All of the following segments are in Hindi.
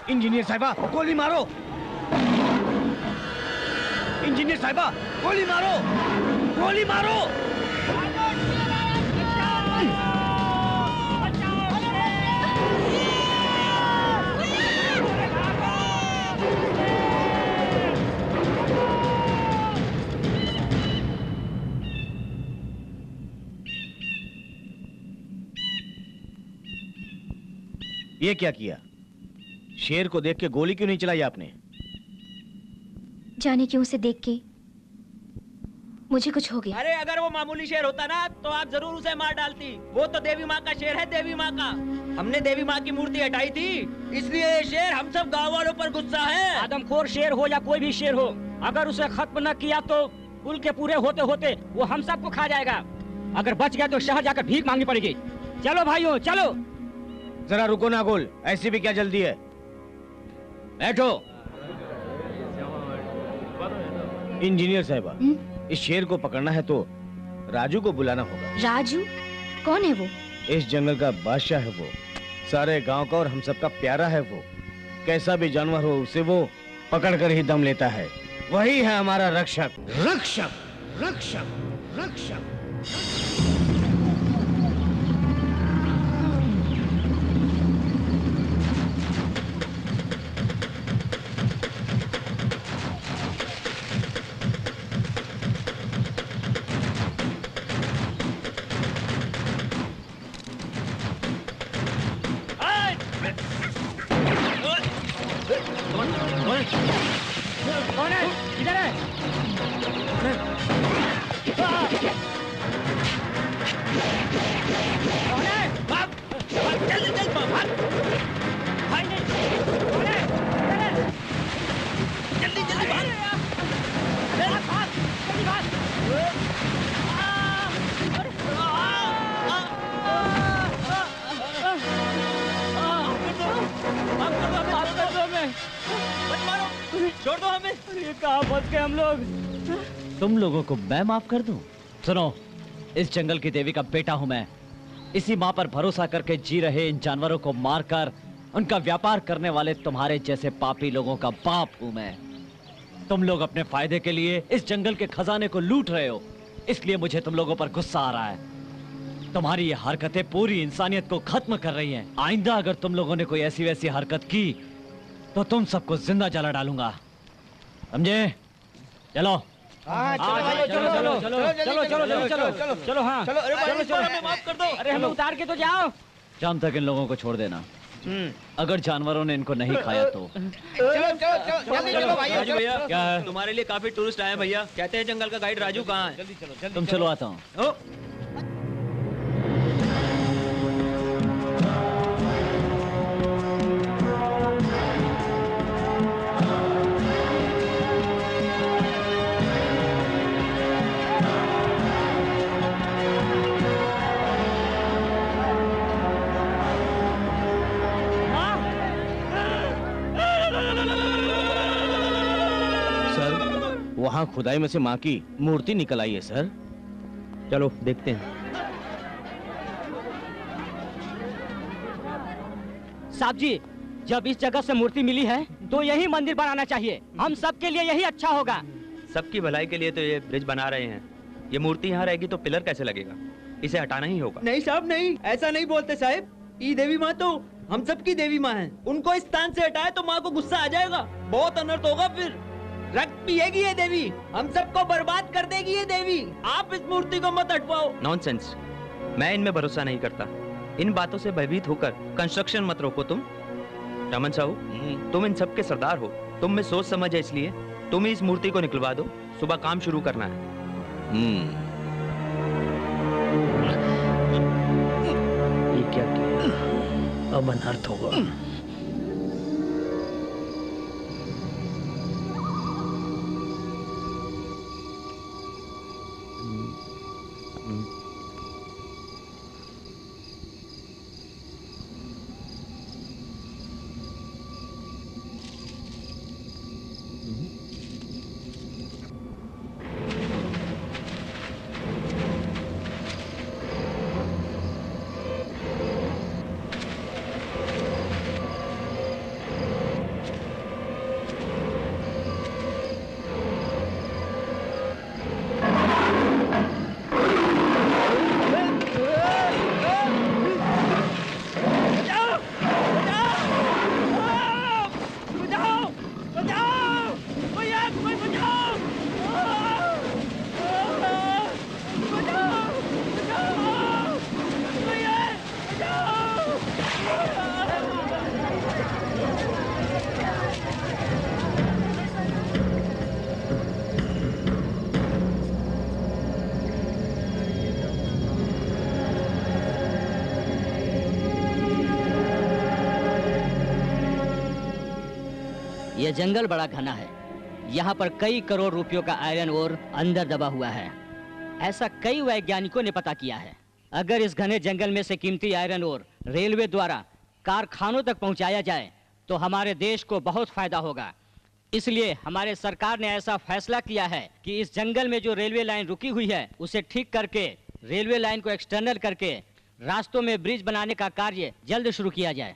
इंजीनियर साहिबा गोली मारो। इंजीनियर साहिबा गोली मारो, गोली मारो। ये क्या किया? शेर को देख के गोली क्यों नहीं चलाई आपने? जाने क्यों उसे देख के मुझे कुछ हो गया। अरे अगर वो मामूली शेर होता ना तो आप जरूर उसे मार डालती। वो तो देवी माँ का शेर है, देवी माँ का। हमने देवी माँ की मूर्ति हटाई थी, इसलिए ये शेर हम सब गाँव वालों पर गुस्सा है। आदमखोर शेर हो या कोई भी शेर हो, अगर उसे खत्म न किया तो कुल के पूरे होते होते वो हम सबको खा जाएगा। अगर बच गया तो शहर जाकर भीख मांगनी पड़ेगी। चलो भाइयों चलो। जरा रुको ना गोल, ऐसी भी क्या जल्दी है? बैठो। इंजीनियर साहिबा, इस शेर को पकड़ना है तो राजू को बुलाना होगा। राजू? कौन है वो? इस जंगल का बादशाह है वो, सारे गांव का और हम सबका प्यारा है वो। कैसा भी जानवर हो उसे वो पकड़ कर ही दम लेता है। वही है हमारा रक्षक। रक्षक रक्षक रक्षक। कौन है? इधर है। कौन है? भाग, भाग, जल्दी जल्दी भाग। भाई नहीं। कौन है? इधर है। जल्दी जल्दी भाग। भाग, भाग, जल्दी भाग। छोड़ दो हमें। ये कहाँ फंस गए हम लोग? तुम लोगों को मैं माफ कर दूं? सुनो, इस जंगल की देवी का बेटा हूं मैं। इसी माँ पर भरोसा करके जी रहे इन जानवरों को मारकर उनका व्यापार करने वाले तुम्हारे जैसे पापी लोगों का बाप हूं मैं। तुम लोग अपने फायदे के लिए इस जंगल के खजाने को लूट रहे हो, इसलिए मुझे तुम लोगों पर गुस्सा आ रहा है। तुम्हारी ये हरकतें पूरी इंसानियत को खत्म कर रही हैं। आइंदा अगर तुम लोगों ने कोई ऐसी वैसी हरकत की तो तुम सबको जिंदा जला डालूंगा, समझे? चलो। चलो चलो चलो चलो चलो चलो चलो चलो चलो। हाँ चलो चलो, हमें माफ कर दो। अरे हमें उतार के तो जाओ। शाम तक इन लोगों को छोड़ देना। अगर जानवरों ने इनको नहीं खाया तो। चलो चलो चलो जल्दी चलो भाई। राजू भैया, क्या है? तुम्हारे लिए काफी टूरिस्ट आए हैं भैया। कहते हैं जंगल का गाइड राजू कहाँ है? जल्दी चलो। तुम चलो, आता हूँ। वहाँ खुदाई में से माँ की मूर्ति निकल आई है सर। चलो देखते हैं। साहब जी, जब इस जगह से मूर्ति मिली है तो यही मंदिर बनाना चाहिए। हम सबके लिए यही अच्छा होगा। सबकी भलाई के लिए तो ये ब्रिज बना रहे हैं। ये मूर्ति यहाँ रहेगी तो पिलर कैसे लगेगा? इसे हटाना ही होगा। नहीं साहब नहीं, ऐसा नहीं बोलते साहब। ये देवी माँ तो हम सबकी देवी माँ है। उनको इस स्थान से हटाए तो माँ को गुस्सा आ जाएगा, बहुत अनर्थ होगा। फिर रक्त पिएगी ये देवी, हम सबको बर्बाद कर देगी ये देवी। आप इस मूर्ति को मत हटवाओ। नॉनसेंस, मैं इनमें भरोसा नहीं करता। इन बातों से भयभीत होकर कंस्ट्रक्शन मत रोको तुम। रमन साहू, तुम इन सब के सरदार हो, तुम में सोच समझ है, इसलिए तुम ही इस मूर्ति को निकलवा दो। सुबह काम शुरू करना है। ये क्या किया? अब अनर्थ होगा। ये जंगल बड़ा घना है। यहाँ पर कई करोड़ रुपयों का आयरन ओर अंदर दबा हुआ है। ऐसा कई वैज्ञानिकों ने पता किया है। अगर इस घने जंगल में से कीमती आयरन ओर रेलवे द्वारा कारखानों तक पहुँचाया जाए तो हमारे देश को बहुत फायदा होगा। इसलिए हमारे सरकार ने ऐसा फैसला किया है कि इस जंगल में जो रेलवे लाइन रुकी हुई है उसे ठीक करके रेलवे लाइन को एक्सटर्नल करके रास्तों में ब्रिज बनाने का कार्य जल्द शुरू किया जाए।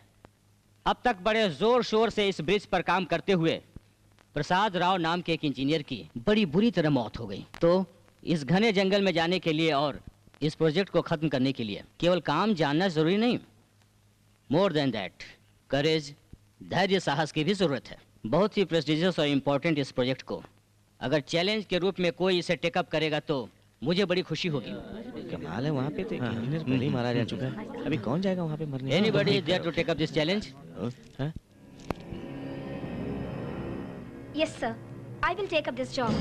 अब तक बड़े जोर शोर से इस ब्रिज पर काम करते हुए प्रसाद राव नाम के एक इंजीनियर की बड़ी बुरी तरह मौत हो गई। तो इस घने जंगल में जाने के लिए और इस प्रोजेक्ट को खत्म करने के लिए केवल काम जानना जरूरी नहीं, मोर देन दैट करेज, धैर्य, साहस की भी जरूरत है। बहुत ही प्रेस्टिजियस और इम्पोर्टेंट इस प्रोजेक्ट को अगर चैलेंज के रूप में कोई इसे टेकअप करेगा तो मुझे बड़ी खुशी होगी। कमाल है, वहाँ पे तो इंजीनियर पहले ही मारा जा चुका है, अभी कौन जाएगा वहाँ पे मरने? Anybody is there to take up this challenge? Yes sir, I will take up this job.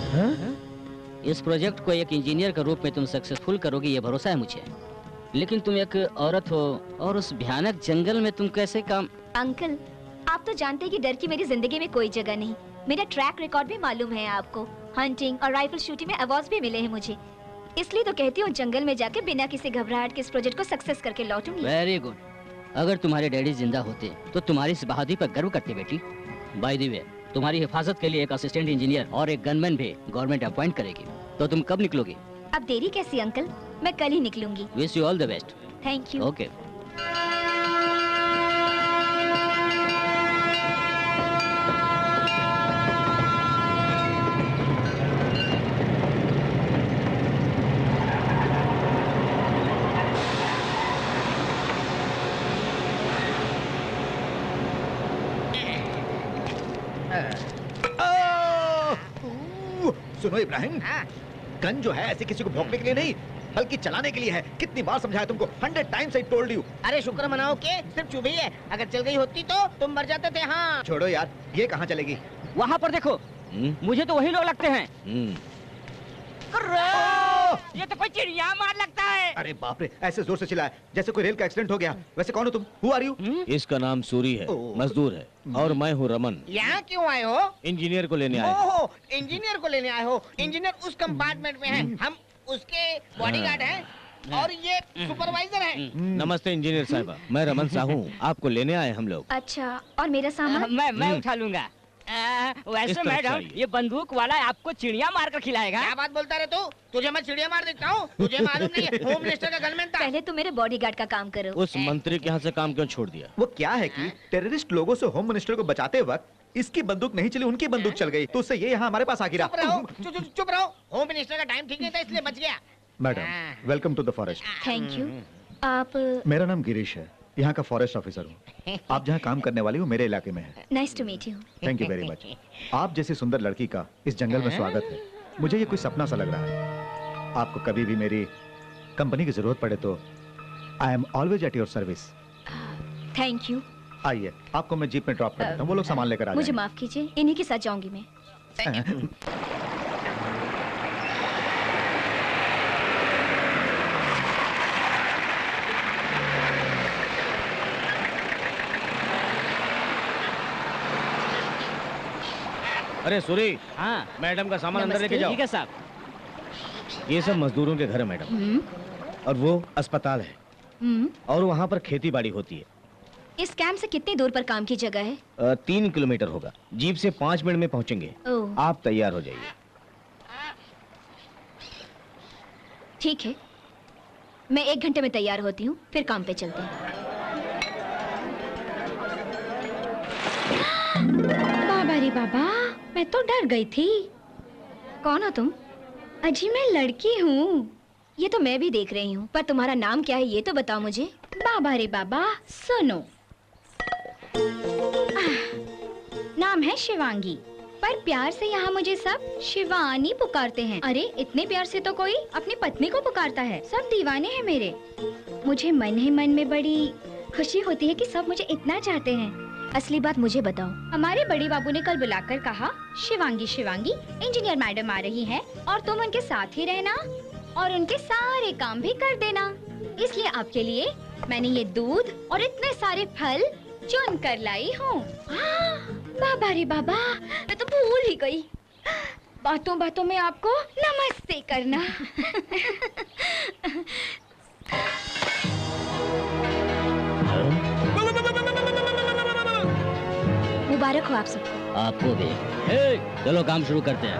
इस प्रोजेक्ट को एक इंजीनियर के रूप में तुम सक्सेसफुल करोगे ये भरोसा है मुझे। लेकिन तुम एक औरत हो और उस भयानक जंगल में तुम कैसे काम? अंकल, आप तो जानते हैं कि डर की मेरी जिंदगी में कोई जगह नहीं। मेरा ट्रैक रिकॉर्ड भी मालूम है आपको। हंटिंग और राइफल शूटिंग में अवार्ड्स भी मिले हैं मुझे। इसलिए तो कहती हूँ जंगल में जाकर बिना किसी घबराहट के इस प्रोजेक्ट को सक्सेस करके लौटूंगी। Very good. अगर तुम्हारे डैडी जिंदा होते तो तुम्हारी इस बहादुरी पर गर्व करते बेटी। बाय द वे, तुम्हारी हिफाजत के लिए एक असिस्टेंट इंजीनियर और एक गनमैन भी गवर्नमेंट अपॉइंट करेगी। तो तुम कब निकलोगी? अब देरी कैसी अंकल, मैं कल ही निकलूंगी। Wish you all the best. Thank you. Okay. सुनो इब्राहिम, गन जो है ऐसे किसी को भौंकने के लिए नहीं बल्कि चलाने के लिए है। कितनी बार समझाया तुमको? 100 टाइम्स आई टोल्ड यू। अरे शुक्र मनाओ के सिर्फ चुभी है, अगर चल गई होती तो तुम मर जाते थे। हाँ छोड़ो यार, ये कहाँ चलेगी? वहाँ पर देखो, मुझे तो वही लोग लगते हैं। ये तो कोई चिड़िया मार लगता है। अरे बाप रे, ऐसे जोर से चिल्लाया जैसे कोई रेल का एक्सीडेंट हो गया। वैसे कौन हो तुम? Who are you? इसका नाम सूरी है, मजदूर है, और मैं हूँ रमन। यहाँ क्यों आए हो? इंजीनियर को लेने आए। ओहो, इंजीनियर को लेने आए हो। इंजीनियर उस कंपार्टमेंट में है, हम उसके बॉडीगार्ड हैं और ये सुपरवाइजर है। नमस्ते इंजीनियर साहिबा, मैं रमन साहू, आपको लेने आए हम लोग। अच्छा, और मेरा सामान? मैं उठा लूंगा। वैसे मैडम, ये बंदूक वाला आपको चिड़िया मार कर खिलाएगा। क्या बात बोलता रहे तू? तुझे मैं चिड़िया मार देता हूँ? तुझे मालूम नहीं है, होम मिनिस्टर का गनमैन था। पहले तुम मेरे बॉडीगार्ड का काम करो। उस मंत्री के यहाँ से काम क्यों छोड़ दिया? वो क्या है कि टेररिस्ट लोगों से होम मिनिस्टर को बचाते वक्त इसकी बंदूक नहीं चली, उनकी बंदूक चल गई, तो उससे ये यहाँ हमारे पास आ गिरा। चुप रहो। होम मिनिस्टर का टाइम ठीक नहीं था इसलिए बच गया। Madam, welcome to the forest. Thank you. आप? मेरा नाम गिरीश है, यहाँ का फॉरेस्ट ऑफिसर हूँ। आप जहाँ काम करने वाली हो मेरे इलाके में है। Nice to meet you. Thank you very much. आप जैसी सुंदर लड़की का इस जंगल में स्वागत है। मुझे ये कोई सपना सा लग रहा है। आपको कभी भी मेरी कंपनी की जरूरत पड़े तो I am always at your service. Thank you. आइए, आपको मैं जीप में ड्रॉप कर देता हूँ, वो लोग सामान लेकर आ मुझे जाएंगे। माफ कीजिए, इन्हीं के साथ जाऊंगी मैं। अरे सूरी, हाँ मैडम का सामान अंदर लेके जाओ। ठीक है साहब। ये सब मजदूरों के घर है मैडम, और वो अस्पताल है, और वहाँ पर खेती बाड़ी होती है। इस कैंप से कितनी दूर पर काम की जगह है? 3 किलोमीटर होगा। जीप से 5 मिनट में पहुँचेंगे। ओह, आप तैयार हो जाइए। ठीक है, मैं 1 घंटे में तैयार होती हूँ, फिर काम पे चलते हैं। बाबा रे बाबा, मैं तो डर गई थी। कौन हो तुम? अजी मैं लड़की हूँ। ये तो मैं भी देख रही हूँ, पर तुम्हारा नाम क्या है ये तो बताओ मुझे। बाबा रे बाबा, सुनो। नाम है शिवांगी, पर प्यार से यहाँ मुझे सब शिवानी पुकारते हैं। अरे इतने प्यार से तो कोई अपनी पत्नी को पुकारता है। सब दीवाने हैं मेरे। मुझे मन ही मन में बड़ी खुशी होती है कि सब मुझे इतना चाहते हैं। असली बात मुझे बताओ। हमारे बड़ी बाबू ने कल बुलाकर कहा, शिवांगी शिवांगी इंजीनियर मैडम आ रही है और तुम उनके साथ ही रहना और उनके सारे काम भी कर देना। इसलिए आपके लिए मैंने ये दूध और इतने सारे फल चुन कर लाई हूँ। बाबा रे बाबा, मैं तो भूल ही गई। बातों बातों में आपको नमस्ते करना। मुबारक हो आप सबको। आपको भी। चलो काम शुरू करते हैं।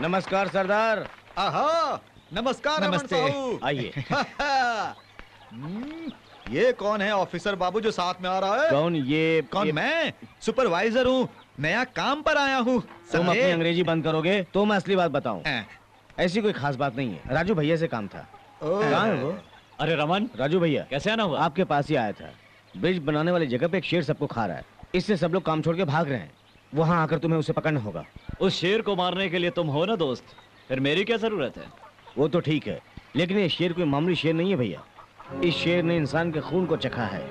नमस्कार सरदार। आहा, नमस्कार नमस्ते। रमन साहू। आइए। ये कौन है ऑफिसर बाबू जो साथ में आ रहा है? कौन ये? कौन? मैं सुपरवाइजर हूँ, नया काम पर आया हूँ। तुम अपनी अंग्रेजी बंद करोगे तो मैं असली बात बताऊं। हाँ। ऐसी कोई खास बात नहीं है, राजू भैया से काम था। कहाँ है वो? अरे रमन, राजू भैया कैसे आना हुआ? आपके पास ही आया था। ब्रिज बनाने वाली जगह पे एक शेर सबको खा रहा है, इससे सब लोग काम छोड़ के भाग रहे हैं। वहाँ आकर तुम्हें उसे पकड़ना होगा। उस शेर को मारने के लिए तुम हो ना दोस्त, फिर मेरी क्या जरूरत है? वो तो ठीक है, लेकिन ये शेर कोई मामूली शेर नहीं है भैया। इस शेर ने इंसान के खून को चखा है।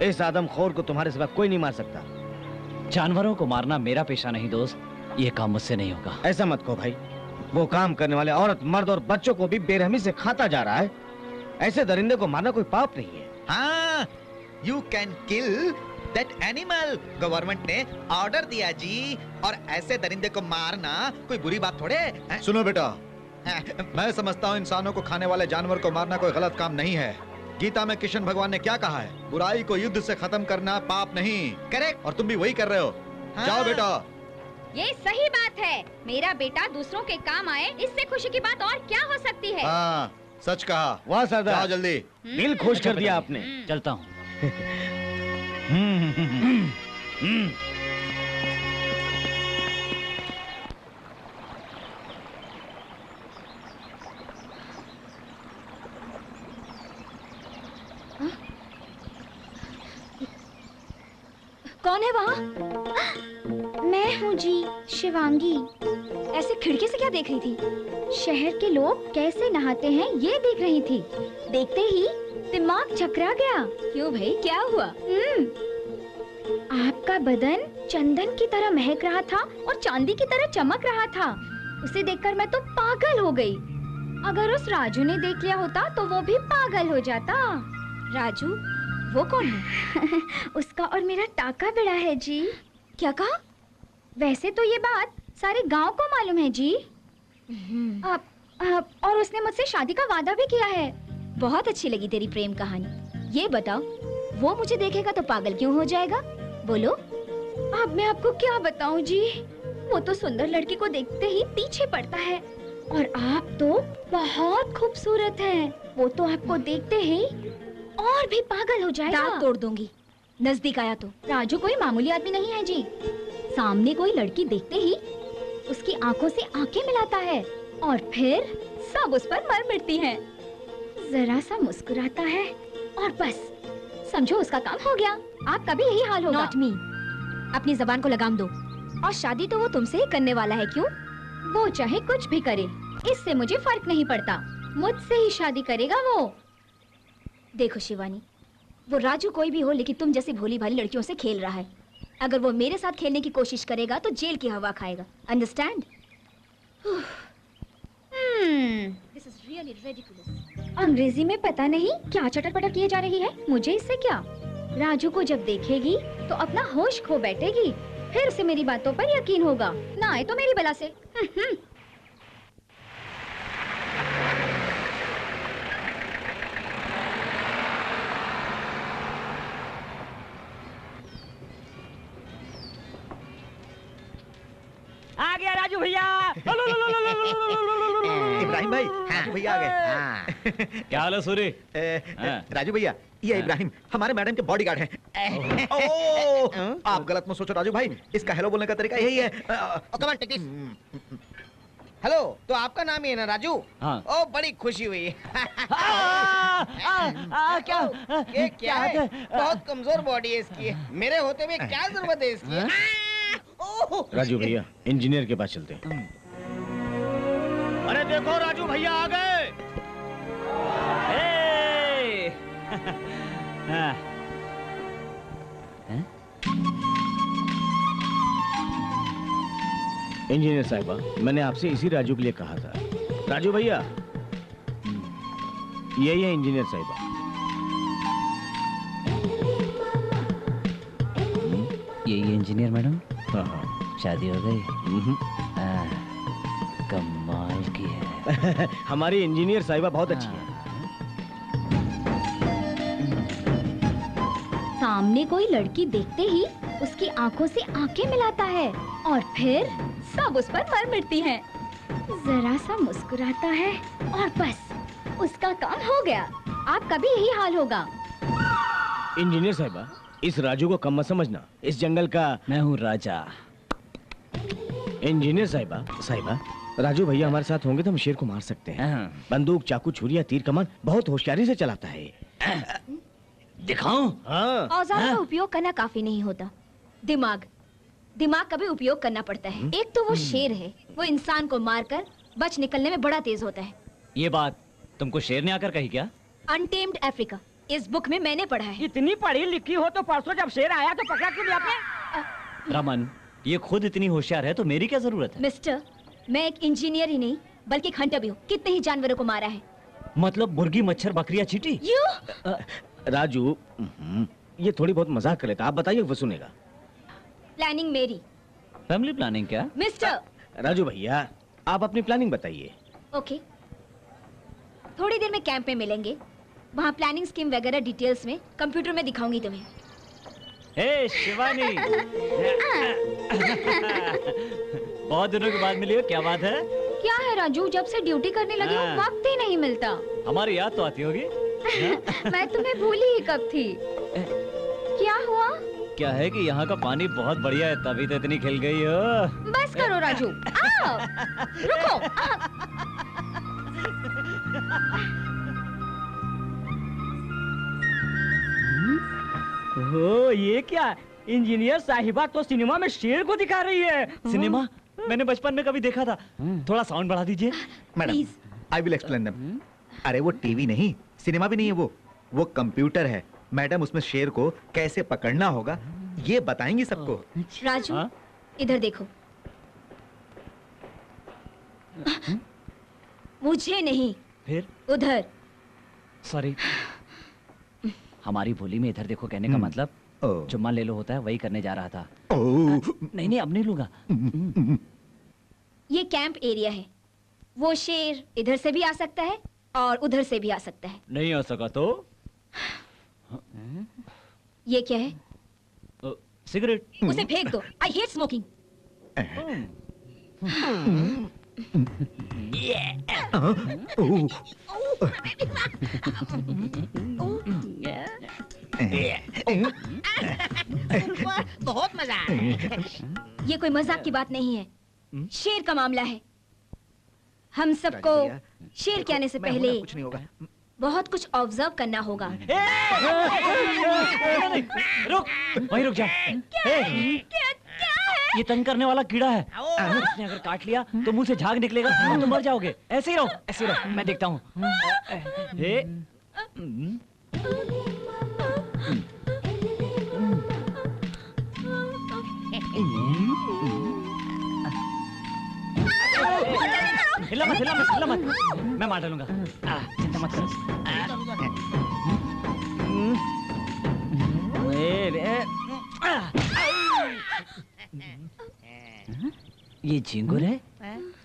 इस आदमखोर को तुम्हारे सिवा कोई नहीं मार सकता। जानवरों को मारना मेरा पेशा नहीं दोस्त, ये काम मुझसे नहीं होगा। ऐसा मत कहो भाई, वो काम करने वाले औरत, मर्द और बच्चों को भी बेरहमी से खाता जा रहा है। ऐसे दरिंदे को मारना कोई पाप नहीं है। हाँ, you can kill that animal. Government ने ऑर्डर दिया जी, और ऐसे दरिंदे को मारना कोई बुरी बात थोड़े है। सुनो बेटा, मैं समझता हूँ इंसानों को खाने वाले जानवर को मारना कोई गलत काम नहीं है। गीता में कृष्ण भगवान ने क्या कहा है? बुराई को युद्ध से खत्म करना पाप नहीं। करेक्ट। और तुम भी वही कर रहे हो। हाँ। जाओ बेटा। ये सही बात है। मेरा बेटा दूसरों के काम आए, इससे खुशी की बात और क्या हो सकती है? हाँ, सच कहा। वाह सरदार, जाओ जल्दी। दिल खुश कर दिया आपने। चलता हूँ। कौन है वहाँ? मैं हूँ जी, शिवांगी। ऐसे खिड़की से क्या देख रही थी? शहर के लोग कैसे नहाते हैं ये देख रही थी। देखते ही दिमाग चकरा गया। क्यों भाई, क्या हुआ? आपका बदन चंदन की तरह महक रहा था और चांदी की तरह चमक रहा था। उसे देखकर मैं तो पागल हो गई। अगर उस राजू ने देख लिया होता तो वो भी पागल हो जाता। राजू? वो कौन है? उसका और मेरा टाका बिड़ा है जी। क्या कहा? वैसे तो ये बात सारे गांव को मालूम है जी। और उसने मुझसे शादी का वादा भी किया है। बहुत अच्छी लगी तेरी प्रेम कहानी। ये बताओ, वो मुझे देखेगा तो पागल क्यों हो जाएगा? बोलो। अब मैं आपको क्या बताऊं जी, वो तो सुंदर लड़की को देखते ही पीछे पड़ता है। और आप तो बहुत खूबसूरत हैं। वो तो आपको देखते ही और भी पागल हो जाएगा। दांत तोड़ दूंगी नजदीक आया तो। राजू कोई मामूली आदमी नहीं है जी। सामने कोई लड़की देखते ही उसकी आंखों से आंखें मिलाता है और फिर सब उस पर मर मिटती हैं। जरा सा मुस्कुराता है और बस समझो उसका काम हो गया। आपका भी यही हाल होगा। Not me. अपनी जबान को लगाम दो। और शादी तो वो तुमसे ही करने वाला है। क्यों? वो चाहे कुछ भी करे, इससे मुझे फर्क नहीं पड़ता। मुझसे ही शादी करेगा वो। देखो शिवानी, वो राजू कोई भी हो, लेकिन तुम जैसी भोली भाली लड़कियों से खेल रहा है। अगर वो मेरे साथ खेलने की कोशिश करेगा तो जेल की हवा खाएगा। Understand? This is really ridiculous. अंग्रेजी में पता नहीं क्या चटर पटर किए जा रही है। मुझे इससे क्या? राजू को जब देखेगी तो अपना होश खो बैठेगी। फिर उसे मेरी बातों पर यकीन होगा, ना आए तो मेरी बला से। आ गया राजू भैया। इब्राहिम भाई, राजू भैया आ गए। क्या हाल है सूरी? राजू भैया, ये इब्राहिम हमारे मैडम के बॉडीगार्ड हैं। ओह, आप गलत मत सोचो राजू भाई, इसका हेलो बोलने का तरीका यही है। Come on take this. Hello, तो आपका नाम ही है ना राजू? हाँ। ओ, बड़ी खुशी हुई। क्या ये क्या है? बहुत कमजोर बॉडी है इसकी। मेरे होते हुए क्या जरूरत है इसकी? राजू भैया इंजीनियर के पास चलते हैं। अरे देखो राजू भैया आ गए। इंजीनियर साहिबा, मैंने आपसे इसी राजू के लिए कहा था। राजू भैया, यही है इंजीनियर साहिबा। यही इंजीनियर मैडम। हाँ हाँ, शादी हो गई? कमाल की है। हमारी इंजीनियर साहिबा बहुत अच्छी है। सामने कोई लड़की देखते ही उसकी आंखों से आंखें मिलाता है और फिर सब उस पर मर मिटती हैं। जरा सा मुस्कुराता है और बस उसका काम हो गया। आपका भी यही हाल होगा। इंजीनियर साहिबा, इस राजू को कम मत समझना। इस जंगल का मैं हूँ राजा। इंजीनियर साहिबा, राजू भैया हमारे साथ होंगे तो हम शेर को मार सकते हैं। बंदूक, चाकू, छुरी या तीर कमान बहुत होशियारी से चलाता है। दिखाऊं? हाँ। औजार का उपयोग करना काफी नहीं होता। दिमाग का भी उपयोग करना पड़ता है। एक तो वो शेर है, वो इंसान को मारकर बच निकलने में बड़ा तेज होता है। ये बात तुमको शेर ने आकर कही क्या? अनटेम्ड अफ्रीका, इस बुक में मैंने पढ़ा है। इतनी पढ़ी लिखी हो तो परसों जब शेर आया तो पकड़ा क्यों नहीं आपने? रमन, ये खुद इतनी होशियार है तो मेरी क्या जरूरत है? मिस्टर, मैं एक इंजीनियर ही नहीं बल्कि एक हंटर भी हूँ। कितने ही जानवरों को मारा है। मतलब मुर्गी, मच्छर, बकरियां, चींटी? यू राजू, ये थोड़ी बहुत मजाक कर लेता। आप बताइए वो सुनेगा। प्लानिंग मेरी। फैमिली प्लानिंग क्या? मिस्टर राजू भैया, आप अपनी प्लानिंग बताइए। ओके, थोड़ी देर में कैंप में मिलेंगे। वहाँ प्लानिंग स्कीम वगैरह डिटेल्स में कंप्यूटर में दिखाऊंगी तुम्हें। हे शिवानी, बहुत दिनों के बाद मिली हो, क्या बात है? क्या है राजू, जब से ड्यूटी करने लगे हो वक्त ही नहीं मिलता। हमारी याद तो आती होगी। मैं तुम्हें भूली ही कब थी। क्या हुआ? क्या है कि यहाँ का पानी बहुत बढ़िया है, तभी तो इतनी खिल गई हो। बस करो राजू, आओ, रुको। ओ, ये क्या? इंजीनियर साहिबा तो सिनेमा में शेर को दिखा रही है। सिनेमा मैंने बचपन में कभी देखा था। थोड़ा साउंड बढ़ा दीजिए। Madam, I will explain them. अरे वो टीवी नहीं, सिनेमा भी नहीं है, वो कंप्यूटर है। मैडम, उसमें शेर को कैसे पकड़ना होगा ये बताएंगी सबको। राजू, इधर देखो। मुझे नहीं, फिर? उधर। सॉरी, हमारी बोली में इधर देखो कहने का मतलब चुम्मा ले लो होता है, वही करने जा रहा था। नहीं, अब नहीं लूंगा। ये कैंप एरिया है। वो शेर इधर से भी आ सकता है और उधर से भी आ सकता है। नहीं आ सका तो? ये क्या है? सिगरेट। उसे फेंक दो। I hate smoking. बहुत मजा आया। ये कोई मजाक की बात नहीं है, शेर का मामला है। हम सबको शेर के आने से पहले कुछ नहीं होगा। बहुत कुछ ऑब्जर्व करना होगा। रुक, वहीं रुक जा। ये तंग करने वाला कीड़ा है। उसने अगर काट लिया तो मुंह से झाग निकलेगा और तुम मर जाओगे। ऐसे ही रहो, ऐसे ही रहो, मैं देखता हूँ। हिला मत, हिला मत, हिला मत। मैं मार डालूंगा। चिंता मत करो। ये झिंगुर है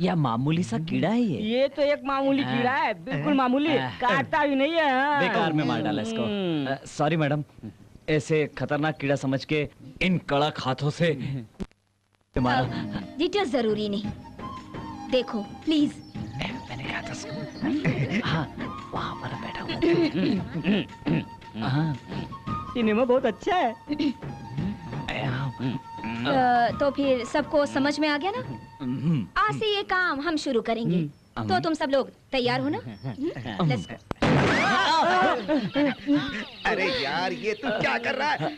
या मामूली सा कीड़ा है? ये तो एक मामूली कीड़ा है, बिल्कुल मामूली, काटता भी नहीं है। बेकार में मार डाला इसको। सॉरी मैडम, ऐसे खतरनाक कीड़ा समझ के इन कड़क हाथों से मारा। डिटेल्स जरूरी नहीं, देखो प्लीज। मैंने कहा था हाँ, वहाँ पर बैठा हूँ। सिनेमा बहुत अच्छा है। तो फिर सबको समझ में आ गया ना? आज से ये काम हम शुरू करेंगे। तो तुम सब लोग तैयार हो ना? Let's go. अरे यार ये तू क्या कर रहा है?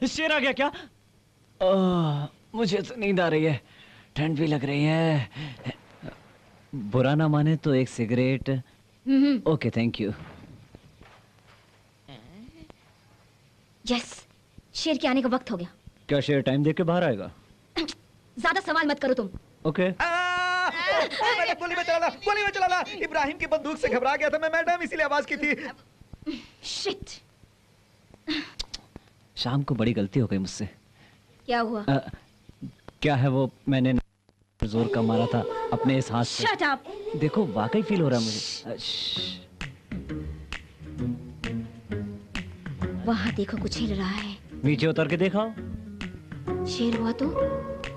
शेर आ गया क्या? मुझे तो नींद आ रही है, ठंड भी लग रही है। बुरा ना माने तो एक cigarette. Okay, thank you. Yes, शेर के आने का वक्त हो गया। क्या शेर टाइम देख के बाहर आएगा? ज्यादा सवाल मत करो तुम। ओके। मैडम गोली में चला, गोली में चला। इब्राहिम की बंदूक से घबरा गया था मैं मैडम, इसीलिए आवाज की थी। शिट। शाम को बड़ी गलती हो गई मुझसे। क्या हुआ? क्या है वो, मैंने जोर का मारा था अपने इस हाथ से। Shut up. देखो वाकई फील हो रहा है मुझे। वहाँ देखो कुछ हिल रहा है। नीचे उतर के देखा। शेर हुआ तो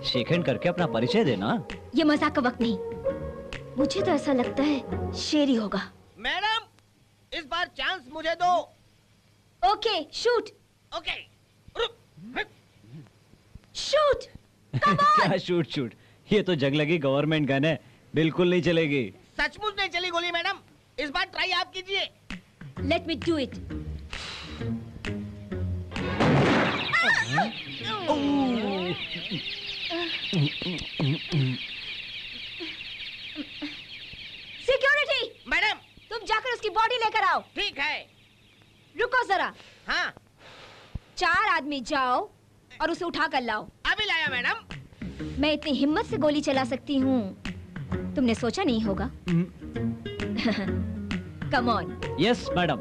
शेक हैंड करके अपना परिचय देना। ये मजाक का वक्त नहीं। मुझे तो ऐसा लगता है शेर ही होगा। मैडम, इस बार चांस मुझे दो। Okay, shoot. Okay, shoot. Come on. क्या शूट शूट? ये तो जग लगी गवर्नमेंट गन है, बिल्कुल नहीं चलेगी। सचमुच नहीं चली गोली मैडम। इस बार ट्राई आप कीजिए। Let me do it. Security, madam. तुम जाकर उसकी बॉडी लेकर आओ। ठीक है। रुको जरा। हाँ, 4 आदमी जाओ और उसे उठा कर लाओ। अभी लाया मैडम। मैं इतनी हिम्मत से गोली चला सकती हूँ, तुमने सोचा नहीं होगा। Come on. Yes madam.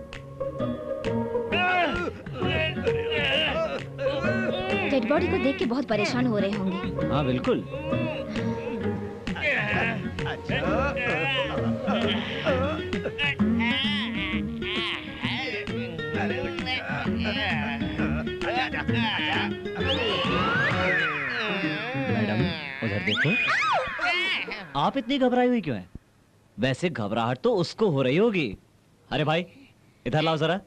Dead body को देख के बहुत परेशान हो रहे होंगे। हाँ बिल्कुल। मैडम उधर देखो। आप इतनी घबराई हुई क्यों हैं? वैसे घबराहट तो उसको हो रही होगी। अरे भाई इधर लाओ जरा,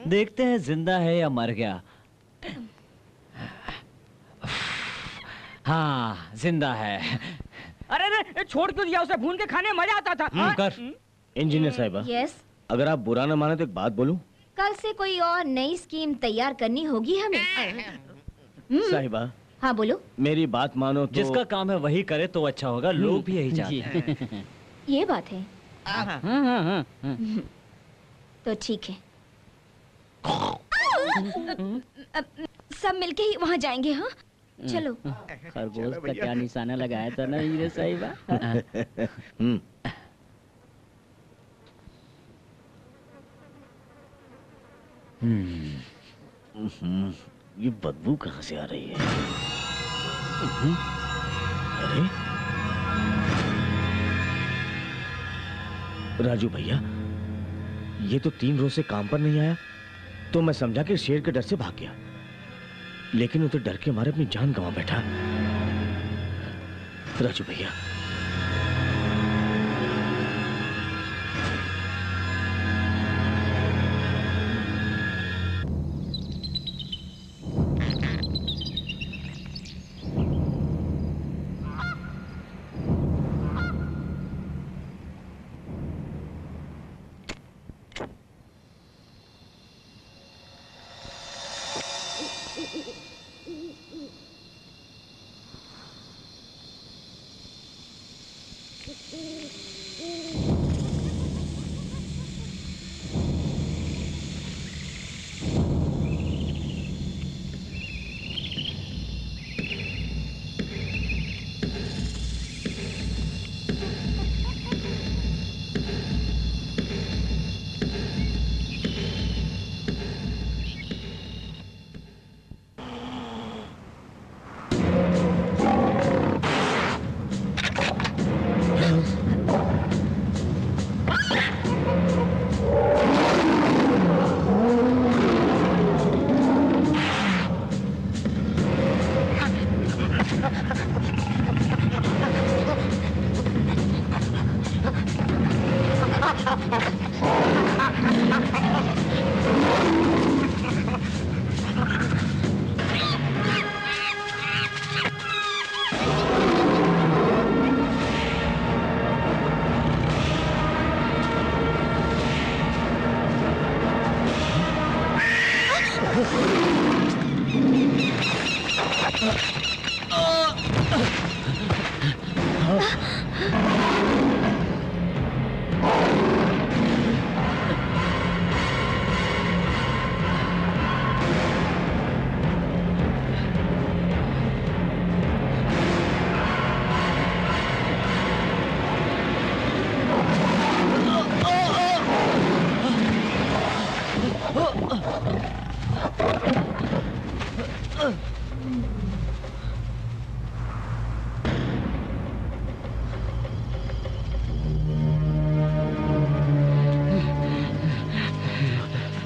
देखते हैं जिंदा है या मर गया। हाँ जिंदा है। अरे अरे छोड़ क्यों दिया उसे? भून के खाने मजा आता था। कर। इंजीनियर साहिबा, यस। अगर आप बुरा न माने तो एक बात बोलूं। कल से कोई और नई स्कीम तैयार करनी होगी हमें। साहिबा, हाँ बोलो। मेरी बात मानो तो। जिसका काम है वही करे तो अच्छा होगा, लोग भी यही चाहते हैं। ये बात है। तो ठीक है, सब मिलके ही वहाँ जाएंगे। हाँ चलो। खरगोश का क्या निशाना लगाया था ना हीरे साहिबा। ये बदबू कहाँ से आ रही है? अरे राजू भैया, ये तो 3 रोज से काम पर नहीं आया। तो मैं समझा कि शेर के डर से भाग गया, लेकिन वो तो डर के मारे अपनी जान गंवा बैठा। राजू भैया,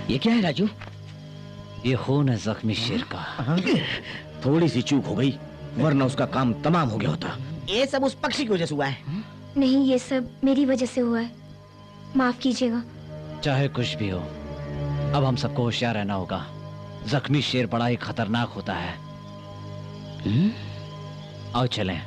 ये क्या है राजू? ये खून है जख्मी शेर का। थोड़ी सी चूक हो गई, वरना उसका काम तमाम हो गया होता। ये सब उस पक्षी की वजह से हुआ है। नहीं, ये सब मेरी वजह से हुआ है, माफ कीजिएगा। चाहे कुछ भी हो, अब हम सबको होशियार रहना होगा। जख्मी शेर बड़ा ही खतरनाक होता है। आओ चलें।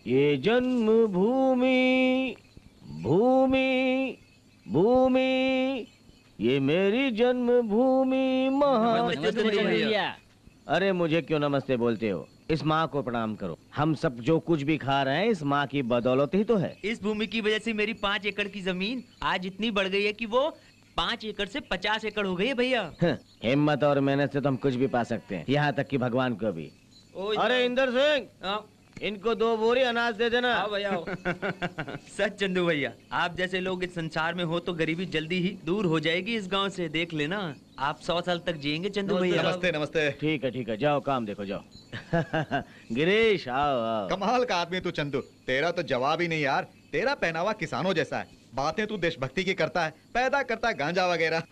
ये जन्मभूमि भूमि भूमि, ये मेरी जन्मभूमि महा। अरे मुझे क्यों नमस्ते बोलते हो? इस माँ को प्रणाम करो। हम सब जो कुछ भी खा रहे हैं इस माँ की बदौलत ही तो है। इस भूमि की वजह से मेरी 5 एकड़ की जमीन आज इतनी बढ़ गई है कि वो 5 एकड़ से 50 एकड़ हो गई है भैया। हिम्मत और मेहनत से तो हम कुछ भी पा सकते हैं, यहाँ तक कि भगवान को भी। अरे इंदर सिंह, इनको 2 बोरी अनाज दे देना। आओ भैया आओ। सच चंदू भैया, आप जैसे लोग इस संसार में हो तो गरीबी जल्दी ही दूर हो जाएगी इस गांव से। देख लेना, आप 100 साल तक जिएंगे चंदू भैया। नमस्ते नमस्ते। ठीक है, जाओ काम देखो जाओ। गिरीश आओ आओ। कमाल का आदमी तू चंदू, तेरा तो जवाब ही नहीं यार। तेरा पहनावा किसानों जैसा है, बातें तू देशभक्ति की करता है, पैदा करता है गांजा वगैरह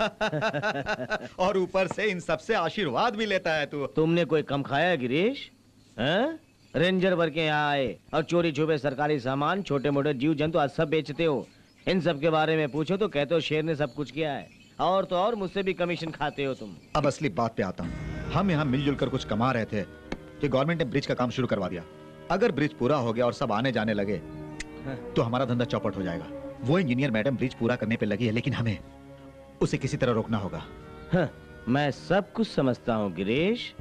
और ऊपर से इन सबसे आशीर्वाद भी लेता है तू। तुमने कोई कम खाया गिरीश? हैं? रेंजर वर्ग के यहाँ आए और चोरी छुपे सरकारी सामान, छोटे मोटे जीव जंतु आज सब बेचते हो। इन सब के बारे में पूछो तो कहते हो शेर ने सब कुछ किया है, और तो और मुझसे भी कमीशन खाते हो तुम। अब असली बात पे आता हूँ। हम यहाँ मिलजुल कर कुछ कमा रहे थे कि गवर्नमेंट ने ब्रिज का काम शुरू करवा दिया। अगर ब्रिज पूरा हो गया और सब आने जाने लगे तो हमारा धंधा चौपट हो जाएगा। वो इंजीनियर मैडम ब्रिज पूरा करने पे लगी है, लेकिन हमें उसे किसी तरह रोकना होगा। मैं सब कुछ समझता हूँ गिरीश,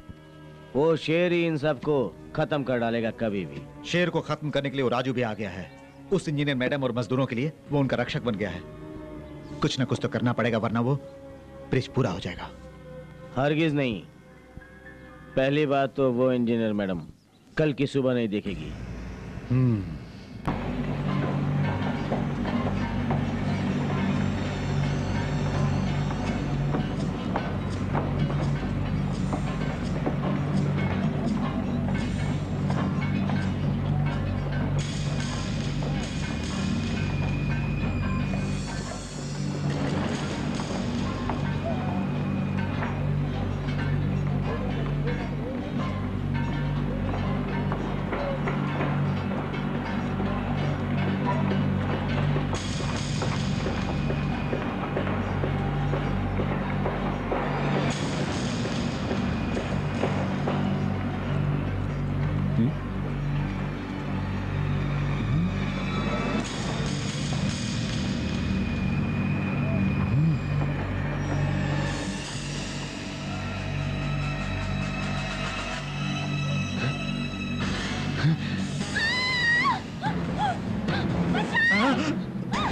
वो शेर ही इन सबको खत्म कर डालेगा कभी भी। शेर को खत्म करने के लिए वो राजू भी आ गया है। उस इंजीनियर मैडम और मजदूरों के लिए वो उनका रक्षक बन गया है। कुछ ना कुछ तो करना पड़ेगा, वरना वो ब्रिज पूरा हो जाएगा। हरगिज नहीं। पहली बात तो वो इंजीनियर मैडम कल की सुबह नहीं देखेगी।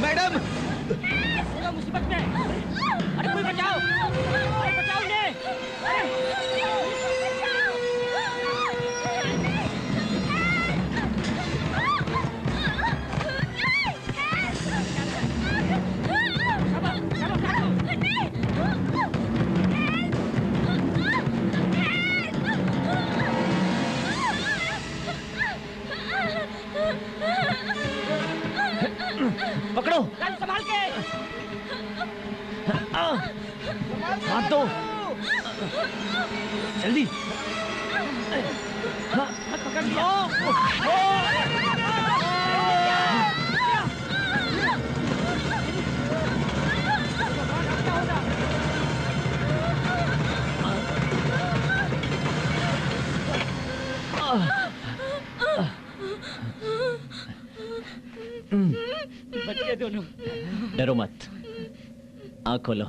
मैडम मुसीबत में। अरे कोई बचाओ, अरे बचाओ इन्हें। पकड़ो, संभाल के। हाथ दो, जल्दी। पकड़ लो। बच गए दोनों। डरो मत, आँख खोलो।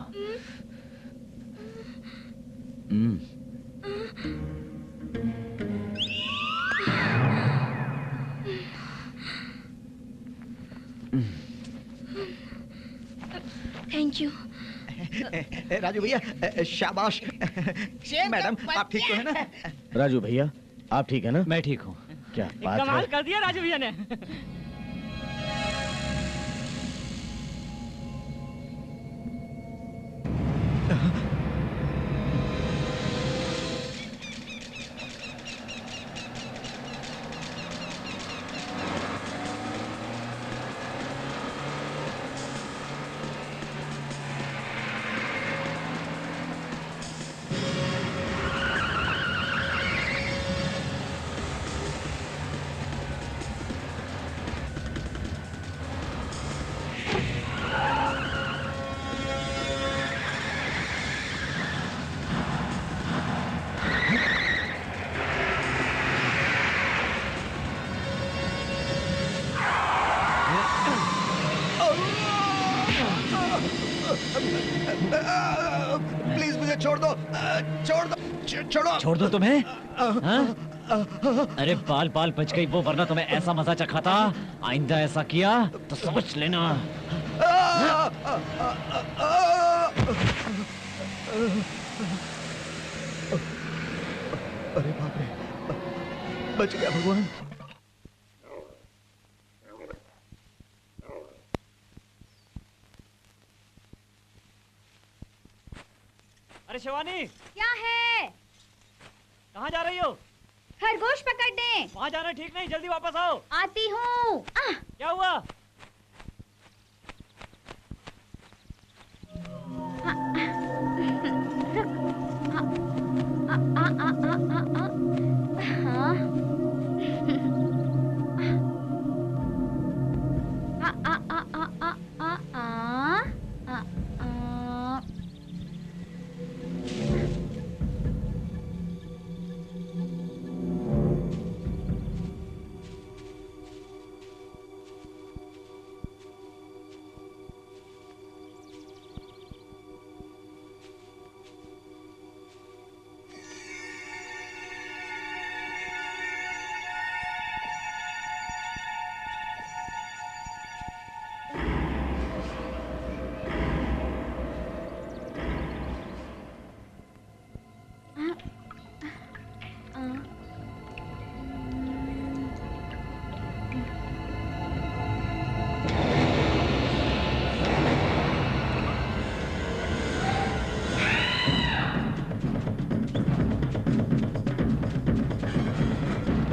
Thank you. राजू भैया शाबाश। मैडम आप ठीक तो है ना? राजू भैया आप ठीक है ना? मैं ठीक हूँ। क्या बात है? कर दिया राजू भैया ने। प्लीज मुझे छोड़ दो, छोड़ दो, छोड़ो। छोड़ दो तुम्हें? हाँ? अरे बाल बाल बच गई वो, वरना तुम्हें ऐसा मजा चखाता। आइंदा ऐसा किया तो समझ लेना। अरे बाप रे, बच गया भगवान। अरे शिवानी, क्या है? कहाँ जा रही हो? खरगोश पकड़ने। वहाँ जाना ठीक नहीं, जल्दी वापस आओ। आती हूँ। क्या हुआ?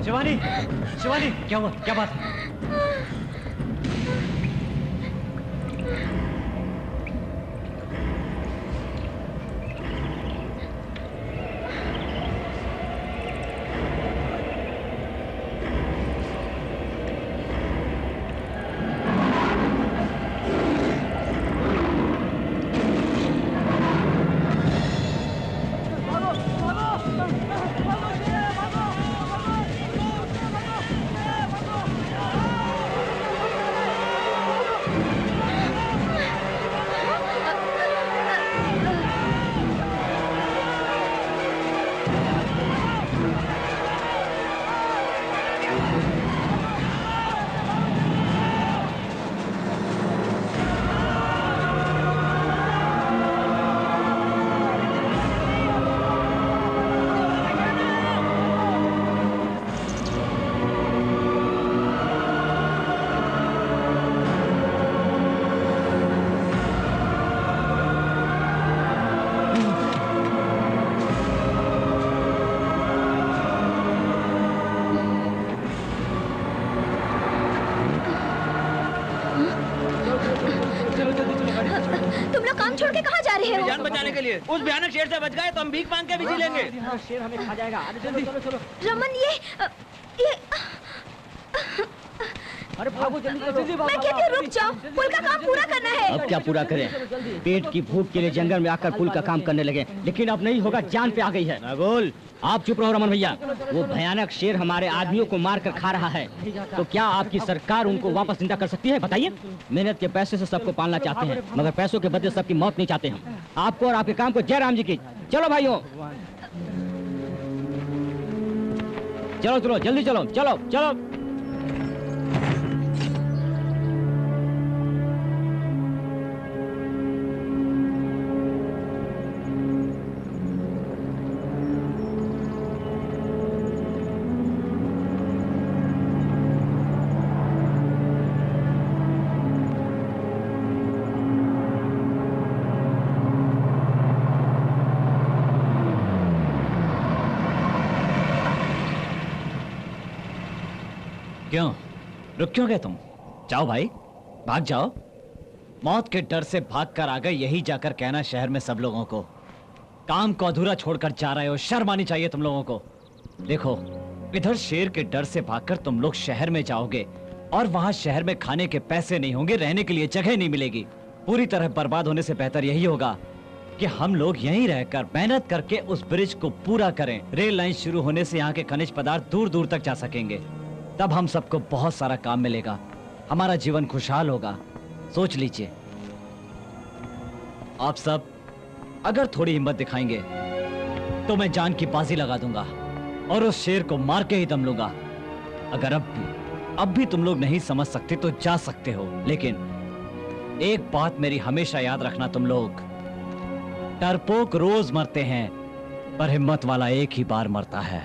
शिवानी, शिवानी, क्या हुआ? क्या बात है? तुम लोग काम छोड़ के कहाँ जा रहे हो? जान बचाने के लिए। उस भयानक शेर से बच गए तो हम भीख मांग के भी जी लेंगे। शेर हमें खा जाएगा। चलो चलो चलो। रमन ये अरे भागो जल्दी जल्दी। मैं कहती हूँ रुक जाओ, पुल का काम पूरा करना है। अब क्या पूरा करें? पेट की भूख के लिए जंगल में आकर पुल का काम करने लगे, लेकिन अब नहीं होगा, जान पे आ गई है। नागोल, आप चुप रहो रमन भैया। वो भयानक शेर हमारे आदमियों को मार कर खा रहा है, तो क्या आपकी सरकार उनको वापस जिंदा कर सकती है? बताइए। मेहनत के पैसे से सबको पालना चाहते हैं, मगर पैसों के बदले सबकी मौत नहीं चाहते हम। आपको और आपके काम को जय राम जी की। चलो भाइयों, चलो चलो जल्दी चलो चलो चलो। क्यों रुक क्यों गए तुम? जाओ भाई, भाग जाओ। मौत के डर से भाग कर आ गए, यही जाकर कहना शहर में सब लोगों को। काम को अधूरा छोड़कर जा रहे हो, शर्म आनी चाहिए तुम लोगों को। देखो, इधर शेर के डर से भागकर तुम लोग शहर में जाओगे और वहां शहर में खाने के पैसे नहीं होंगे, रहने के लिए जगह नहीं मिलेगी। पूरी तरह बर्बाद होने से बेहतर यही होगा कि हम लोग यहीं रहकर मेहनत करके उस ब्रिज को पूरा करें। रेल लाइन शुरू होने से यहाँ के खनिज पदार्थ दूर दूर तक जा सकेंगे। तब हम सबको बहुत सारा काम मिलेगा, हमारा जीवन खुशहाल होगा। सोच लीजिए। आप सब अगर थोड़ी हिम्मत दिखाएंगे तो मैं जान की बाजी लगा दूंगा और उस शेर को मार के ही दम लूंगा। अगर अब भी तुम लोग नहीं समझ सकते तो जा सकते हो, लेकिन एक बात मेरी हमेशा याद रखना तुम लोग, डरपोक रोज मरते हैं पर हिम्मत वाला एक ही बार मरता है।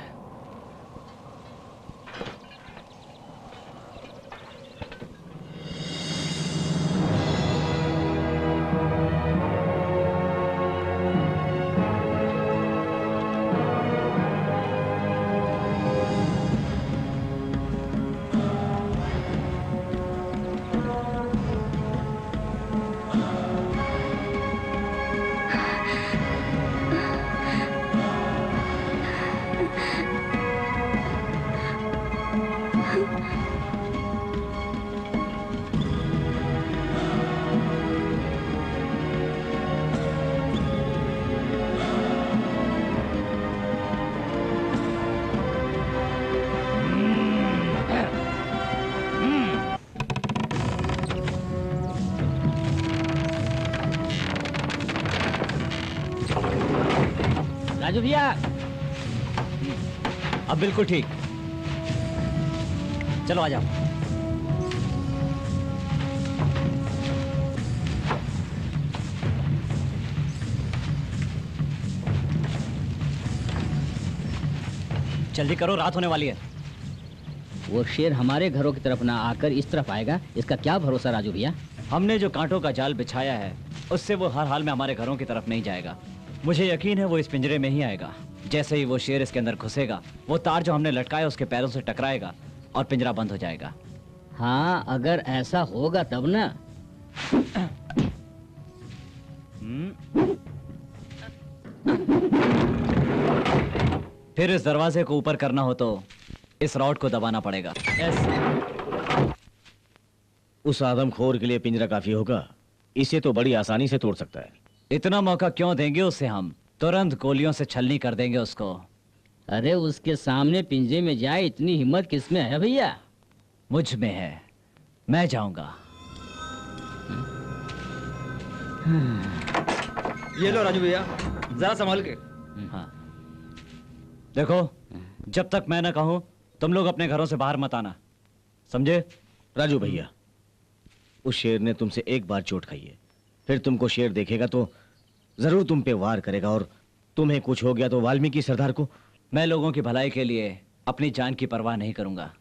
राजू भैया, अब बिल्कुल ठीक। चलो आ जाओ। जल्दी करो, रात होने वाली है। वो शेर हमारे घरों की तरफ ना आकर इस तरफ आएगा, इसका क्या भरोसा राजू भैया? हमने जो कांटों का जाल बिछाया है उससे वो हर हाल में हमारे घरों की तरफ नहीं जाएगा। मुझे यकीन है वो इस पिंजरे में ही आएगा। जैसे ही वो शेर इसके अंदर घुसेगा, वो तार जो हमने लटकाया उसके पैरों से टकराएगा और पिंजरा बंद हो जाएगा। हाँ, अगर ऐसा होगा तब ना। फिर इस दरवाजे को ऊपर करना हो तो इस रॉड को दबाना पड़ेगा। यस। उस आदमखोर के लिए पिंजरा काफी होगा, इसे तो बड़ी आसानी से तोड़ सकता है। इतना मौका क्यों देंगे उसे? हम तुरंत गोलियों से छलनी कर देंगे उसको। अरे उसके सामने पिंजरे में जाए, इतनी हिम्मत किसमें है भैया? मुझ में है, मैं जाऊंगा। ये लो राजू भैया, जरा संभाल के। हाँ, देखो, जब तक मैं ना कहूं तुम लोग अपने घरों से बाहर मत आना, समझे? राजू भैया, उस शेर ने तुमसे एक बार चोट खाई है, फिर तुमको शेर देखेगा तो जरूर तुम पे वार करेगा, और तुम्हें कुछ हो गया तो वाल्मीकि सरदार को। मैं लोगों की भलाई के लिए अपनी जान की परवाह नहीं करूंगा।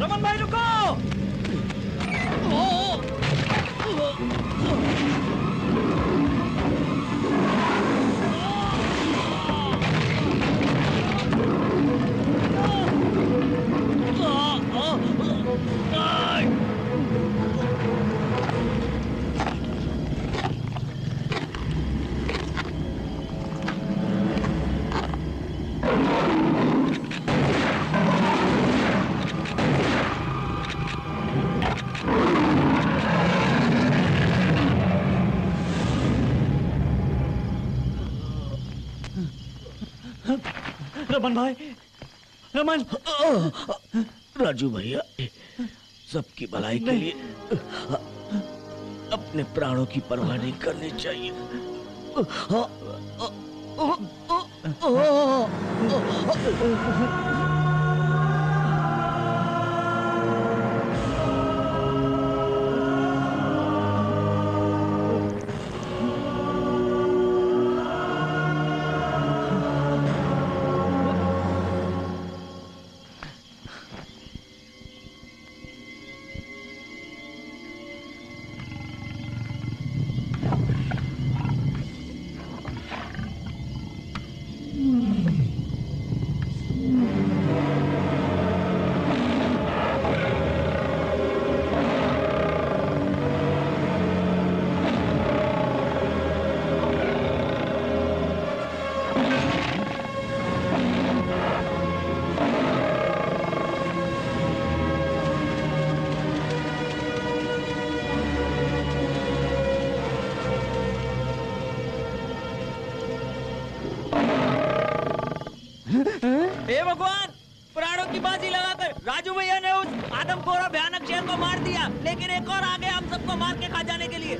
रमन भाई रुको। रमन भाई, रमन। राजू भैया, सबकी भलाई के लिए अपने प्राणों की परवाह नहीं करनी चाहिए। हे भगवान, प्राणों की बाजी लगाकर राजू भैया ने उस आदमखोर और भयानक शेर को मार दिया, लेकिन एक और आ गया हम सबको मार के खा जाने के लिए।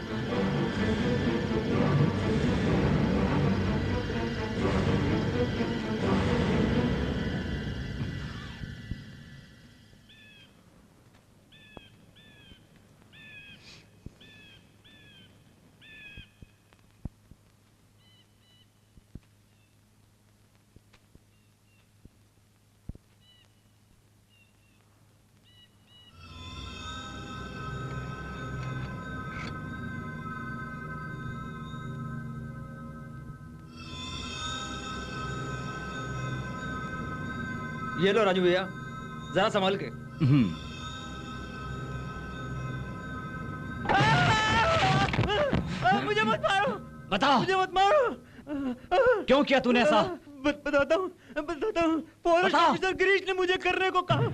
ये लो राजू भैया, जरा संभाल के। मुझे मत मारो। बता, मुझे मत मारो। क्यों किया तूने ऐसा? बताता हूँ। फॉरेस्ट बता। ऑफिसर गिरीश ने मुझे करने को कहा।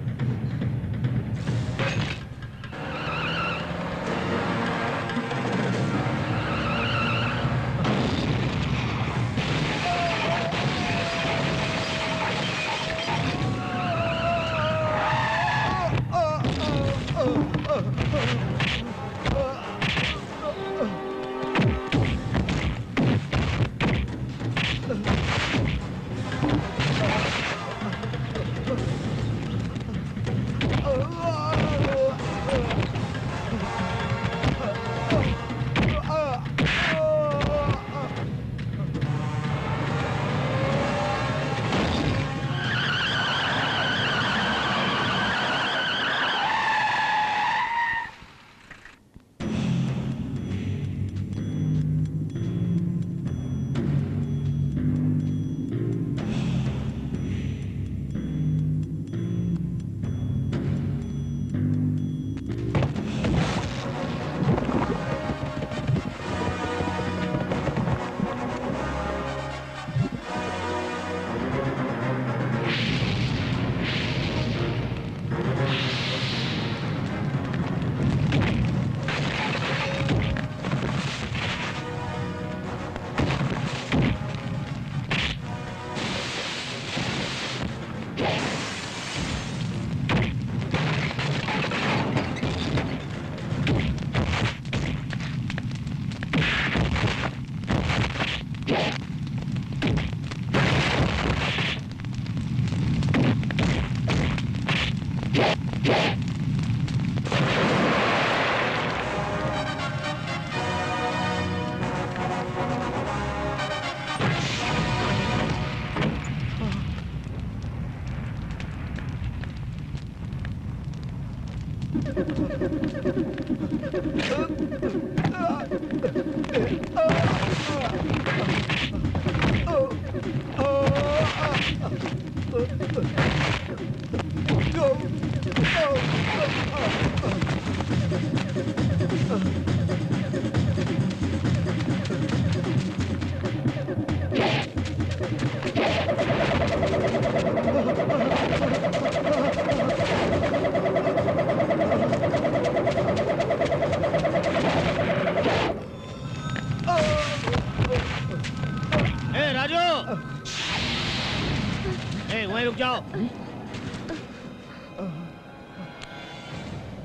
वहीं रुक जाओ।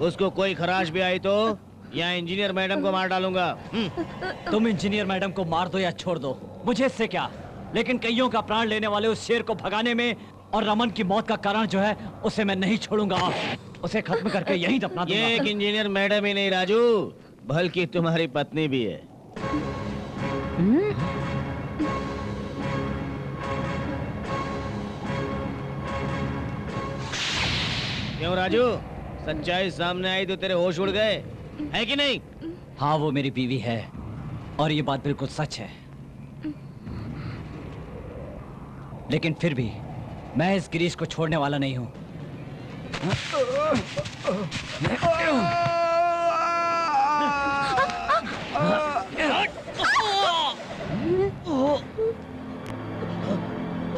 उसको कोई खराश भी आई तो यहाँ इंजीनियर मैडम को मार डालूंगा। तुम इंजीनियर मैडम को मार दो या छोड़ दो, मुझे इससे क्या, लेकिन कईयों का प्राण लेने वाले उस शेर को भगाने में और रमन की मौत का कारण जो है उसे मैं नहीं छोड़ूंगा। उसे खत्म करके यहीं दफना दूंगा। ये एक इंजीनियर मैडम ही नहीं राजू, बल्कि तुम्हारी पत्नी भी है। क्यों राजू, सच्चाई सामने आई तो तेरे होश उड़ गए, है कि नहीं? हाँ, वो मेरी बीवी है और ये बात बिल्कुल सच है। लेकिन फिर भी मैं इस गिरीश को छोड़ने वाला नहीं हूं।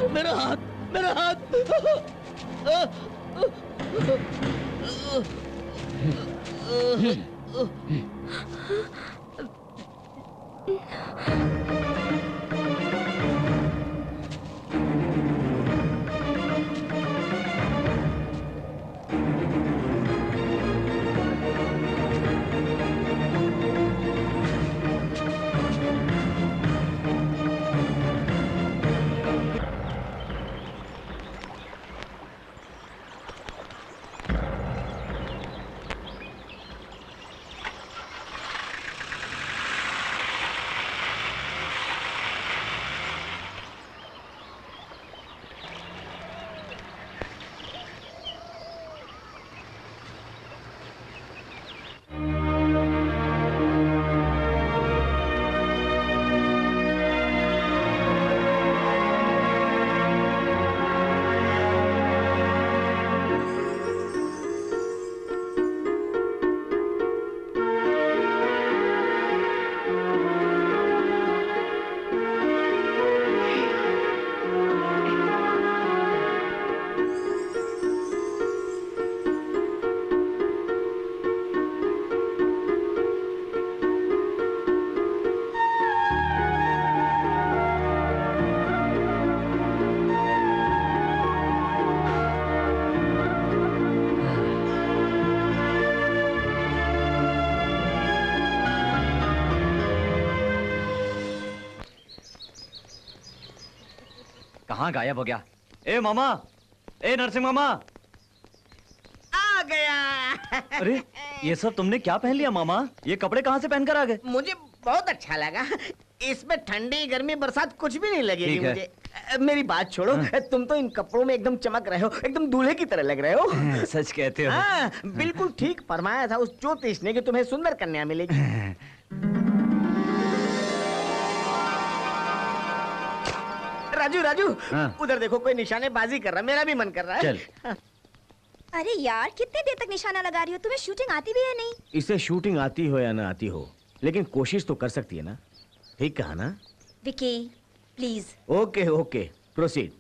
मेरा हाथ, मेरा हाथ। कहाँ गायब हो गया? ए मामा, ए नरसिंह मामा, आ गया। अरे ये सब तुमने क्या पहन लिया मामा? ये कपड़े कहाँ से पहन कर आ गए? मुझे बहुत अच्छा लगा। इसमें ठंडी गर्मी बरसात कुछ भी नहीं लगेगी ठीक है। मुझे। मेरी बात छोड़ो, तुम तो इन कपड़ों में एकदम चमक रहे हो, एकदम दूल्हे की तरह लग रहे हो। सच कहते हो? हाँ, बिल्कुल ठीक फरमाया था उस ज्योतिष ने कि तुम्हें सुंदर कन्या मिलेगी। राजू राजू, हाँ। उधर देखो, कोई निशानेबाजी कर रहा है, मेरा भी मन कर रहा है। चल। अरे यार, कितने देर तक निशाना लगा रही हो? तुम्हें शूटिंग आती भी है नहीं? इसे शूटिंग आती हो या ना आती हो, लेकिन कोशिश तो कर सकती है ना। ठीक कहा ना Vicky, please. Okay okay, proceed.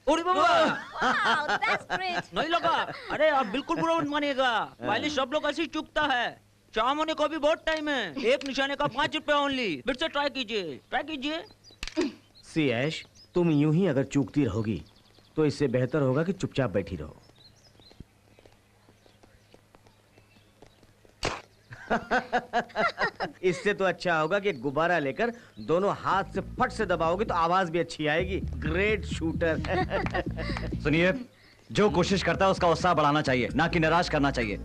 Wow, that's great. नहीं लगा? अरे आप बिल्कुल बुरा मत मानिएगा, पहले सब लोग ऐसे ही चूकता है। शाम होने को भी बहुत टाइम है। एक निशाने का 5 रुपए ओनली। फिर से ट्राई कीजिए, ट्राई कीजिए। सी ऐश, तुम यूं ही अगर चूकती रहोगी तो इससे बेहतर होगा कि चुपचाप बैठी रहो। इससे तो अच्छा होगा कि गुब्बारा लेकर दोनों हाथ से फट से दबाओगे तो आवाज भी अच्छी आएगी। Great shooter. सुनिए, जो कोशिश करता है उसका उत्साह बढ़ाना चाहिए, ना कि निराश करना चाहिए।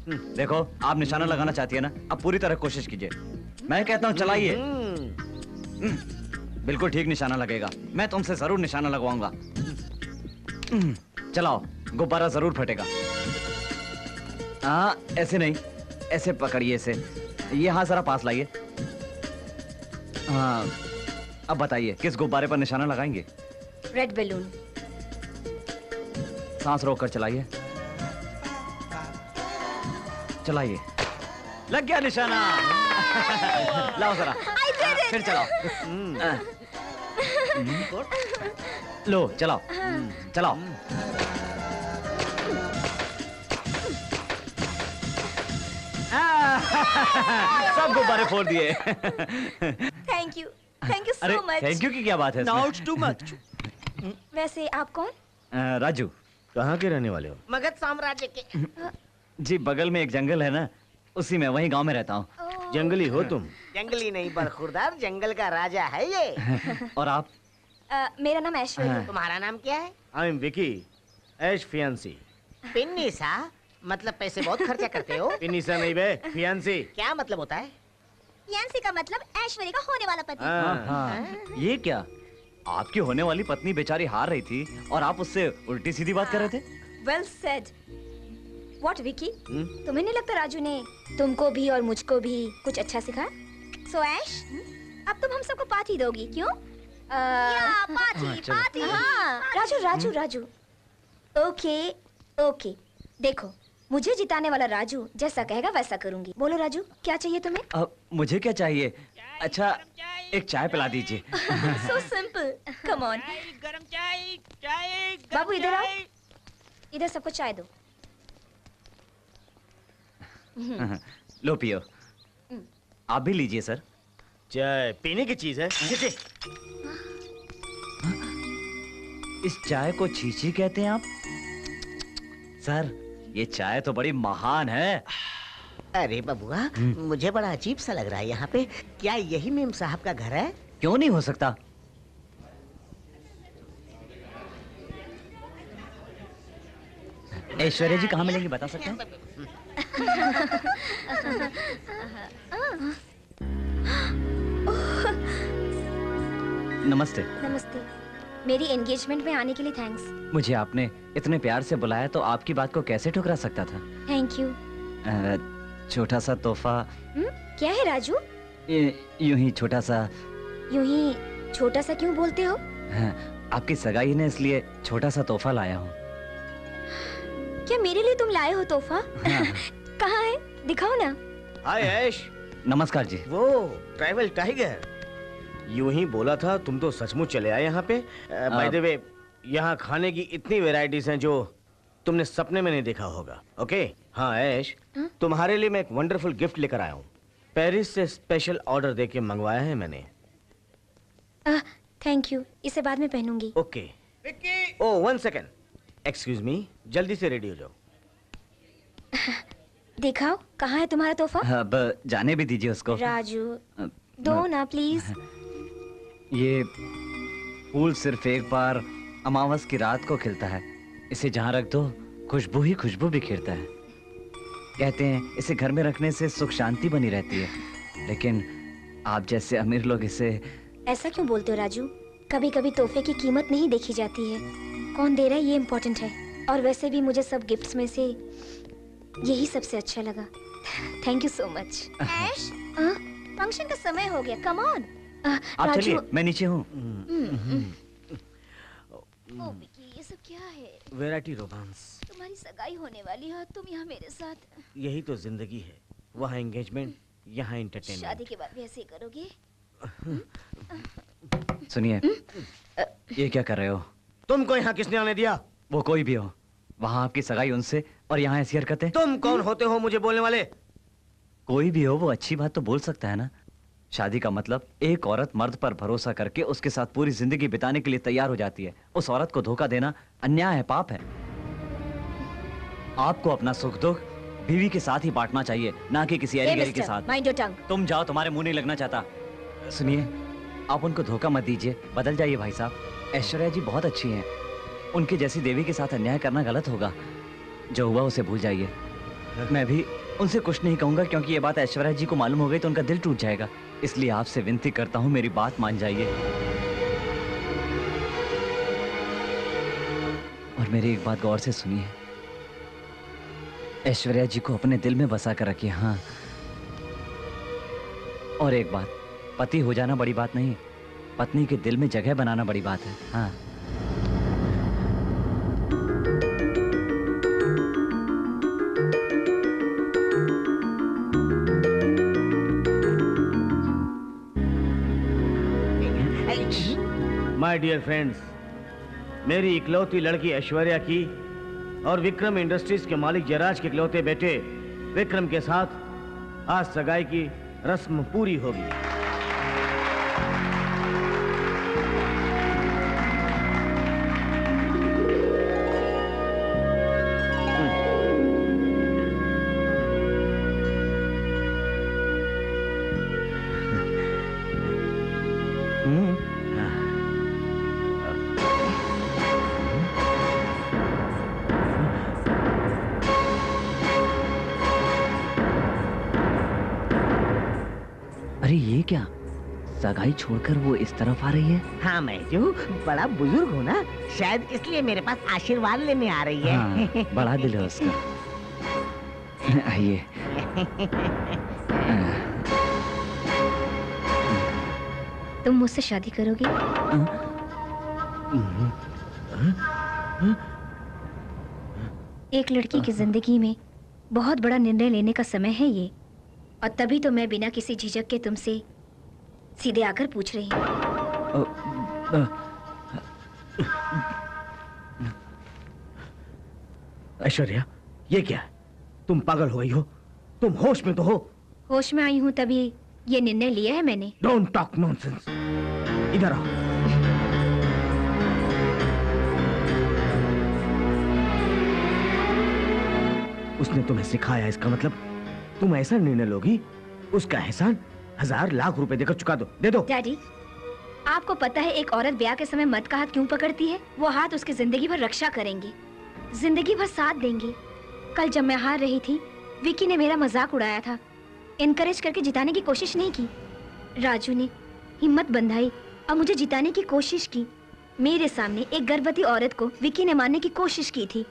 देखो, आप निशाना लगाना चाहती है ना, अब पूरी तरह कोशिश कीजिए। मैं कहता हूँ चलाइए। बिल्कुल ठीक निशाना लगेगा। मैं तुमसे जरूर निशाना लगवाऊंगा। चलाओ, गुब्बारा जरूर फटेगा। हाँ, ऐसे नहीं, ऐसे पकड़िए इसे। ये हाँ जरा पास लाइए। हाँ, अब बताइए किस गुब्बारे पर निशाना लगाएंगे? Red balloon. सांस रोक कर चलाइए। चलाइए। लग गया निशाना। लाओ जरा। फिर चलाओ। लो चलाओ। चलाओ। सब गुब्बारे फोड़ दिए। थैंक यू अरे सो मच। थैंक यू की क्या बात है? Now it's too much. वैसे आप कौन? राजू। कहाँ के रहने वाले हो? मगध साम्राज्य के। जी बगल में एक जंगल है ना, उसी में, वही गांव में रहता हूँ। जंगली हो तुम? जंगली नहीं बरखुरदार, जंगल का राजा है ये। और आप? मेरा नाम ऐश्वर्या। तुम्हारा नाम क्या है? I am Vicky, Ash fiancee. पिन्नी सा? मतलब पैसे बहुत खर्चा करते हो? पिन्नी सा नहीं बे, फियांसी। क्या मतलब होता है? फियांसी का मतलब ऐश्वर्या का होने वाला पति। हाँ। ये क्या, आपकी होने वाली पत्नी बेचारी हार रही थी और आप उससे उल्टी सीधी बात कर रहे थे? Well said. व्हाट विकी, तुम्हें नहीं लगता राजू ने तुमको भी और मुझको भी कुछ अच्छा सिखाया? सो ऐश, अब तुम हम सबको पार्टी दोगी, क्यों? पार्टी। हाँ, राजू। ओके। देखो, मुझे जिताने वाला राजू जैसा कहेगा वैसा करूंगी। बोलो राजू, क्या चाहिए तुम्हें? मुझे क्या चाहिए? अच्छा, एक चाय पिला दीजिए। So simple, come on. गरम चाय। बाबू इधर आओ, इधर सबको चाय दो। लो पियो। आप भी लीजिए सर। चाय पीने की चीज है? इस चाय को छीछी कहते हैं आप? सर, ये चाय तो बड़ी महान है। अरे बबुआ, मुझे बड़ा अजीब सा लग रहा है यहाँ पे। क्या यही मेम साहब का घर है? क्यों नहीं हो सकता? ऐश्वर्या जी कहाँ मिलेंगी, बता सकते हैं? नमस्ते। नमस्ते। मेरी एंगेजमेंट में आने के लिए थैंक्स। मुझे आपने इतने प्यार से बुलाया तो आपकी बात को कैसे ठुकरा सकता था? Thank you. छोटा सा तोहफा। क्या है राजू? यूं ही छोटा सा। यूं ही छोटा सा क्यों बोलते हो? आपकी सगाई ने, इसलिए छोटा सा तोहफा लाया हूँ। क्या मेरे लिए तुम लाए हो तोहफा? कहाँ है, दिखाओ ना। हाय ऐश। नमस्कार जी। वो ट्रैवल टाइगर, यूं ही बोला था, तुम तो सचमुच चले आए यहाँ पे। बाय द वे, यहाँ खाने की इतनी वैरायटीज हैं जो तुमने सपने में नहीं देखा होगा। ओके? हाँ ऐश, तुम्हारे लिए मैं एक वंडरफुल गिफ्ट लेकर आया हूँ। पेरिस से स्पेशल ऑर्डर देके मंगवाया है मैंने। थैंक यू, इसे बाद में पहनूंगी। ओके। ओह, 1 सेकेंड, एक्सक्यूज मी, जल्दी से रेडी हो जाओ। दिखाओ, कहाँ है तुम्हारा तोहफा? अब जाने भी दीजिए उसको। राजू, दो ना प्लीज। ये फूल सिर्फ एक बार अमावस की रात को खिलता है। इसे जहाँ रख दो, खुशबू ही खुशबू बिखेरता है। कहते हैं इसे घर में रखने से सुख शांति बनी रहती है, लेकिन आप जैसे अमीर लोग इसे। ऐसा क्यों बोलते हो राजू? कभी कभी तोहफे की कीमत नहीं देखी जाती है, कौन दे रहा है ये इम्पोर्टेंट है। और वैसे भी मुझे सब गिफ्ट्स में से यही सबसे अच्छा लगा। Thank you so much. Ash, function का समय हो गया, कम ऑन। आप चलिए, मैं नीचे हूँ। ओ विकी, ये सब क्या है? Variety romance. तुम्हारी सगाई होने वाली है, तुम यहाँ मेरे साथ। यही तो जिंदगी है, वहाँ एंगेजमेंट, यहाँ एंटरटेनमेंट। शादी के बाद भी ऐसे ही करोगे? सुनिए, ये क्या कर रहे हो? तुमको यहाँ किसने आने दिया? वो कोई भी हो, वहाँ आपकी सगाई उनसे और यहाँ ऐसी हरकतें। तुम कौन होते हो मुझे बोलने वाले? कोई भी हो, वो अच्छी बात तो बोल सकता है ना। शादी का मतलब एक औरत मर्द पर भरोसा करके उसके साथ पूरी जिंदगी बिताने के लिए तैयार हो जाती है। उस औरत को धोखा देना अन्याय है, पाप है। आपको अपना सुख दुख बीवी के साथ ही बांटना चाहिए, ना कि किसी ऐरी-गैरी के साथ। Mind your tongue. तुम जाओ, तुम्हारे मुंह नहीं लगना चाहता। सुनिए, आप उनको धोखा मत दीजिए, बदल जाइए भाई साहब। ऐश्वर्या जी बहुत अच्छी हैं, उनकी जैसी देवी के साथ अन्याय करना गलत होगा। जो हुआ उसे भूल जाइए। मैं भी उनसे कुछ नहीं कहूंगा, क्योंकि ये बात ऐश्वर्या जी को मालूम हो गई तो उनका दिल टूट जाएगा। इसलिए आपसे विनती करता हूँ, मेरी बात मान जाइए। और और मेरी एक बात गौर से सुनिए, ऐश्वर्या जी को अपने दिल में बसा कर रखिए। हाँ, और एक बात, पति हो जाना बड़ी बात नहीं, पत्नी के दिल में जगह बनाना बड़ी बात है। हाँ। माय डियर फ्रेंड्स, मेरी इकलौती लड़की ऐश्वर्या की और विक्रम इंडस्ट्रीज के मालिक जयराज के इकलौते बेटे विक्रम के साथ आज सगाई की रस्म पूरी होगी। अरे ये क्या, सगाई छोड़कर वो इस तरफ आ रही है? हाँ, मैं जो बड़ा बुजुर्ग हूँ ना, शायद इसलिए मेरे पास आशीर्वाद लेने आ रही है। हाँ, बड़ा दिल है उसका। आइए। तुम मुझसे शादी करोगे? एक लड़की की जिंदगी में बहुत बड़ा निर्णय लेने का समय है ये, और तभी तो मैं बिना किसी झिझक के तुमसे सीधे आकर पूछ रही हूँ। ऐश्वर्या, ये क्या है? तुम पागल हो गई हो? तुम होश में तो हो? होश में आई हूँ तभी ये निर्णय लिया है मैंने। Don't talk nonsense. इधर आओ। उसने तुम्हें सिखाया, इसका मतलब तुम ऐसा निर्णय लोगी, उसका एहसान 1000 लाख रुपए देकर चुका दो। दे दो। डैडी, आपको पता है एक औरत ब्याह के समय मर्द का हाथ क्यों पकड़ती है? वो हाथ उसकी जिंदगी भर रक्षा करेंगे, जिंदगी भर साथ देंगे। कल जब मैं हार रही थी, विकी ने मेरा मजाक उड़ाया था, इनकरेज करके जिताने की कोशिश नहीं की। राजू ने हिम्मत बंधाई और मुझे जिताने की कोशिश की। मेरे सामने एक गर्भवती औरत को विकी ने मारने की कोशिश की थी,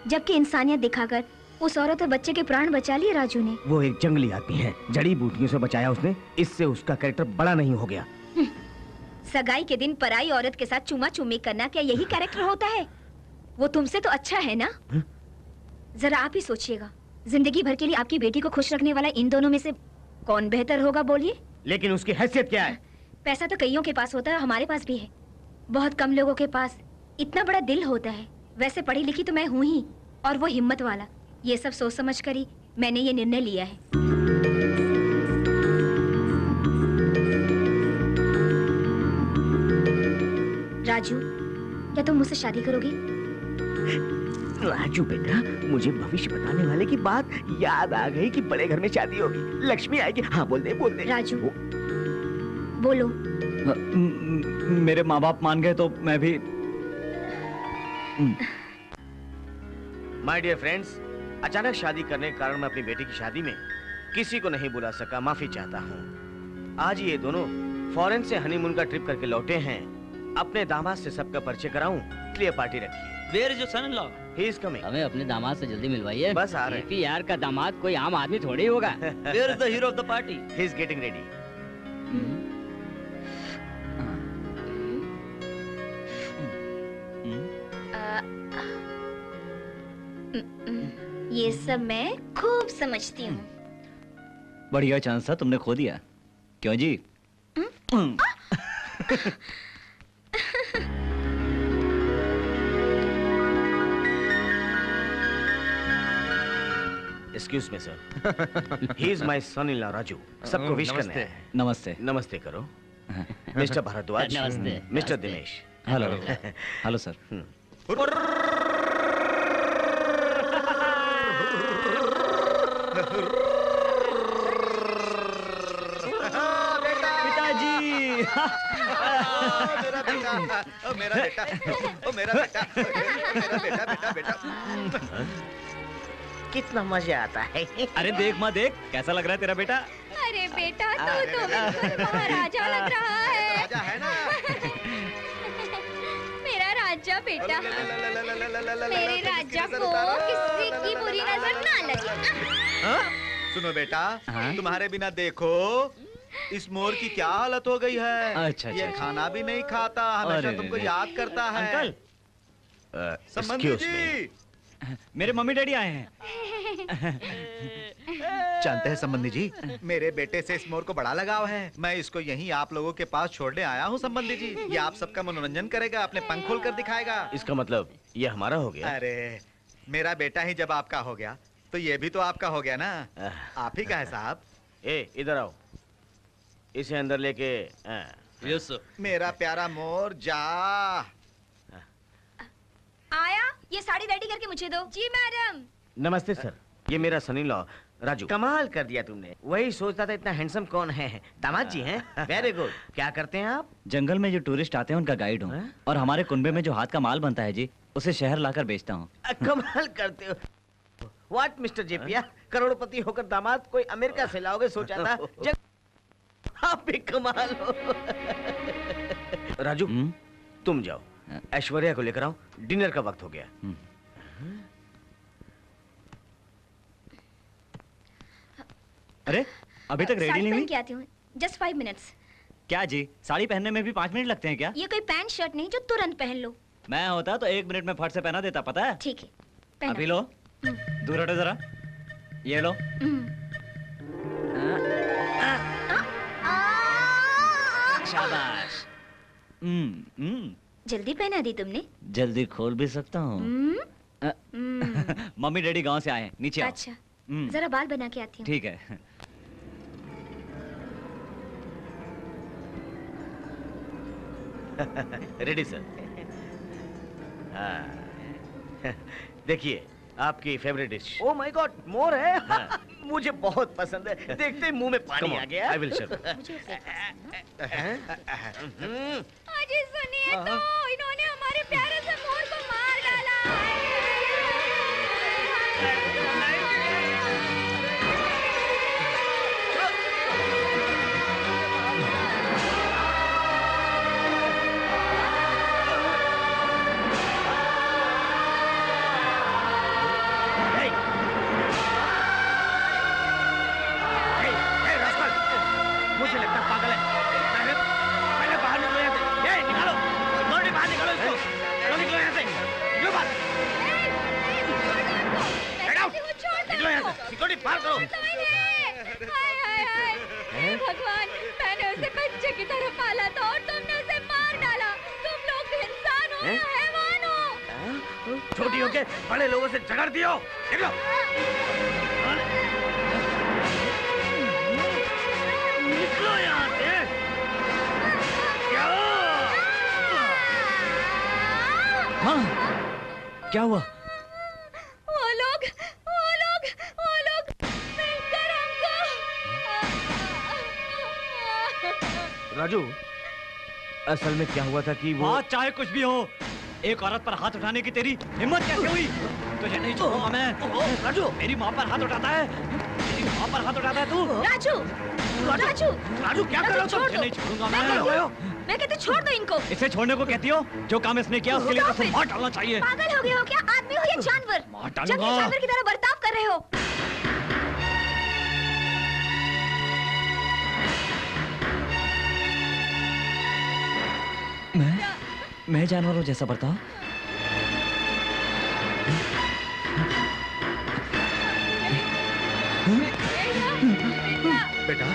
जबकि इंसानियत दिखाकर उस औरत और बच्चे के प्राण बचा लिए राजू ने। वो एक जंगली आदमी है, जड़ी बूटियों से बचाया उसने, इससे उसका कैरेक्टर बड़ा नहीं हो गया। सगाई के दिन पराई औरत के साथ चूमा चूमी करना क्या यही कैरेक्टर होता है? वो तुमसे तो अच्छा है ना? जरा आप ही सोचिएगा, जिंदगी भर के लिए आपकी बेटी को खुश रखने वाला इन दोनों में से कौन बेहतर होगा बोलिए? लेकिन उसकी हैसियत क्या है? पैसा तो कईयों के पास होता है, हमारे पास भी है। बहुत कम लोगों के पास इतना बड़ा दिल होता है। वैसे पढ़ी लिखी तो मैं हूँ ही, और वो हिम्मत वाला। ये सब सोच समझ कर ही मैंने ये निर्णय लिया है। राजू, क्या तुम मुझसे शादी करोगी? राजू बेटा, मुझे भविष्य बताने वाले की बात याद आ गई कि बड़े घर में शादी होगी, लक्ष्मी आएगी। हाँ, बोल दे बोल दे। राजू, बोलो। मेरे माँ बाप मान गए तो मैं भी। माय डियर फ्रेंड्स, अचानक शादी करने के कारण मैं अपनी बेटी की शादी में किसी को नहीं बुला सका, माफी चाहता हूँ। आज ये दोनों फॉरेन से हनीमून का ट्रिप करके लौटे हैं। अपने दामाद से सबका परिचय कराऊं, इसलिए पार्टी रखी है। Where is your son-in-law? He is coming. हमें अपने दामाद से जल्दी मिलवाइए। बस आ रहे हैं। यार का दामाद कोई आम आदमी थोड़ी होगा। Where is the hero of the party? He is getting ready. ये सब मैं खूब समझती हूँ। बढ़िया चांस था, तुमने खो दिया। क्यों जी? Excuse me, sir. He is my son-in-law, Raju. सबको विश करना है। नमस्ते। नमस्ते करो। मिस्टर भारद्वाज। नमस्ते। Mister Dinesh. Hello. Hello sir. पिताजी। मेरा बेटा, ओ मेरा बेटा, ओ मेरा बेटा, मेरा बेटा, बेटा, बेटा। कितना मजा आता है। अरे देख माँ देख, कैसा लग रहा है तेरा बेटा? अरे बेटा, तू तो बिल्कुल महाराजा लग रहा है। राजा है ना। मेरा राजा बेटा। मेरे राजा को किसी की बुरी नजर ना लगे। सुनो बेटा, तुम्हारे बिना देखो इस मोर की क्या हालत हो गई है। अच्छा, ये खाना भी नहीं खाता, हमेशा तुमको याद करता है। अंकल, संबंधी जी, मेरे मम्मी डैडी आए हैं। जानते हैं संबंधी जी, मेरे बेटे से इस मोर को बड़ा लगाव है। मैं इसको यहीं आप लोगों के पास छोड़ने आया हूँ संबंधी जी। ये आप सबका मनोरंजन करेगा, अपने पंख खोल कर दिखाएगा। इसका मतलब ये हमारा हो गया? अरे मेरा बेटा ही जब आपका हो गया तो ये भी तो आपका हो गया ना। आप ही का है साहब। इधर आओ, इसे अंदर लेके। Yes sir. मेरा प्यारा मोर जा। आया, ये साड़ी रेडी करके मुझे दो। जी मैडम। नमस्ते सर, ये मेरा सनी लॉ राजू। कमाल कर दिया तुमने। वही सोचता था इतना हैंडसम कौन है। दामाद जी हैं? Very good. क्या करते हैं आप? जंगल में जो टूरिस्ट आते हैं उनका गाइड हूँ, और हमारे कुनबे में जो हाथ का माल बनता है जी, उसे शहर लाकर बेचता हूँ। कमाल करते हो। व्हाट मिस्टर जेपिया, करोड़पति होकर दामाद कोई अमेरिका से लाओगे सोचा था। आप भी कमाल हो। राजू, तुम जाओ, ऐश्वर्या को लेकर आओ, डिनर का वक्त हो गया। अरे अभी तक रेडी नहीं हुई? क्या आती हूँ, जस्ट 5 मिनट्स। क्या जी, साड़ी पहनने में भी 5 मिनट लगते हैं क्या? ये कोई पैंट शर्ट नहीं जो तुरंत पहन लो। मैं होता तो 1 मिनट में फट से पहना देता, पता है? ठीक है, पहना। अभी लो, दूर हटो जरा, ये लो। शाबाश। जल्दी पहना दी तुमने। जल्दी खोल भी सकता हूँ। मम्मी डैडी गांव से आए हैं, नीचे आओ। अच्छा, जरा बाल बना के आती हूँ। ठीक है। Ready sir. देखिए, आपकी favourite dish. Oh my god, मोर है। मुझे बहुत पसंद है। देखते ही मुंह में पानी आ गया। I will serve. अजी सुनिए तो, इन्होंने हमारे प्यारे से मोर को मार डाला। मुझे लगता पागल है। पहले बाहर निकलो यहाँ से। निकालो, मोरनी बाहर निकालो इसको। निकलो यहाँ से। निकलो बाहर। निकलो यहाँ से। सिक्योरिटी बाहर करो। भगवान, मैंने उसे बच्चे की तरह पाला था और तुमने उसे मार डाला। तुम लोग इंसान हो या हैवान हो? छोटी होके बड़े लोगों से झगड़ दियो। निकलो। निकलो यहाँ से। हाँ, क्या हुआ? वो लोग मिलकर हमको। राजू, असल में क्या हुआ था कि वो हाँ, चाहे कुछ भी हो, एक औरत पर हाथ उठाने की तेरी हिम्मत कैसे हुई? तुझे नहीं छोड़ूंगा मैं। राजू, मेरी माँ पर हाथ उठाता है, मेरी माँ पर हाथ उठाता है तू। राजू क्या कर रहे हो तुम? तुझे नहीं छोड़ूंगा मैं। मैं कहती छोड़ दो इनको। इसे छोड़ने को कहती हो? जो काम इसने किया उसके लिए तो तुम मार डालना चाहिए। पागल हो गए हो क्या? आदमी हो या जानवर? मार डालूंगा। जंगली जानवर की तरह बर्ताव कर रहे हो। मैं जानवरों जैसा बर्ताव? बेटा,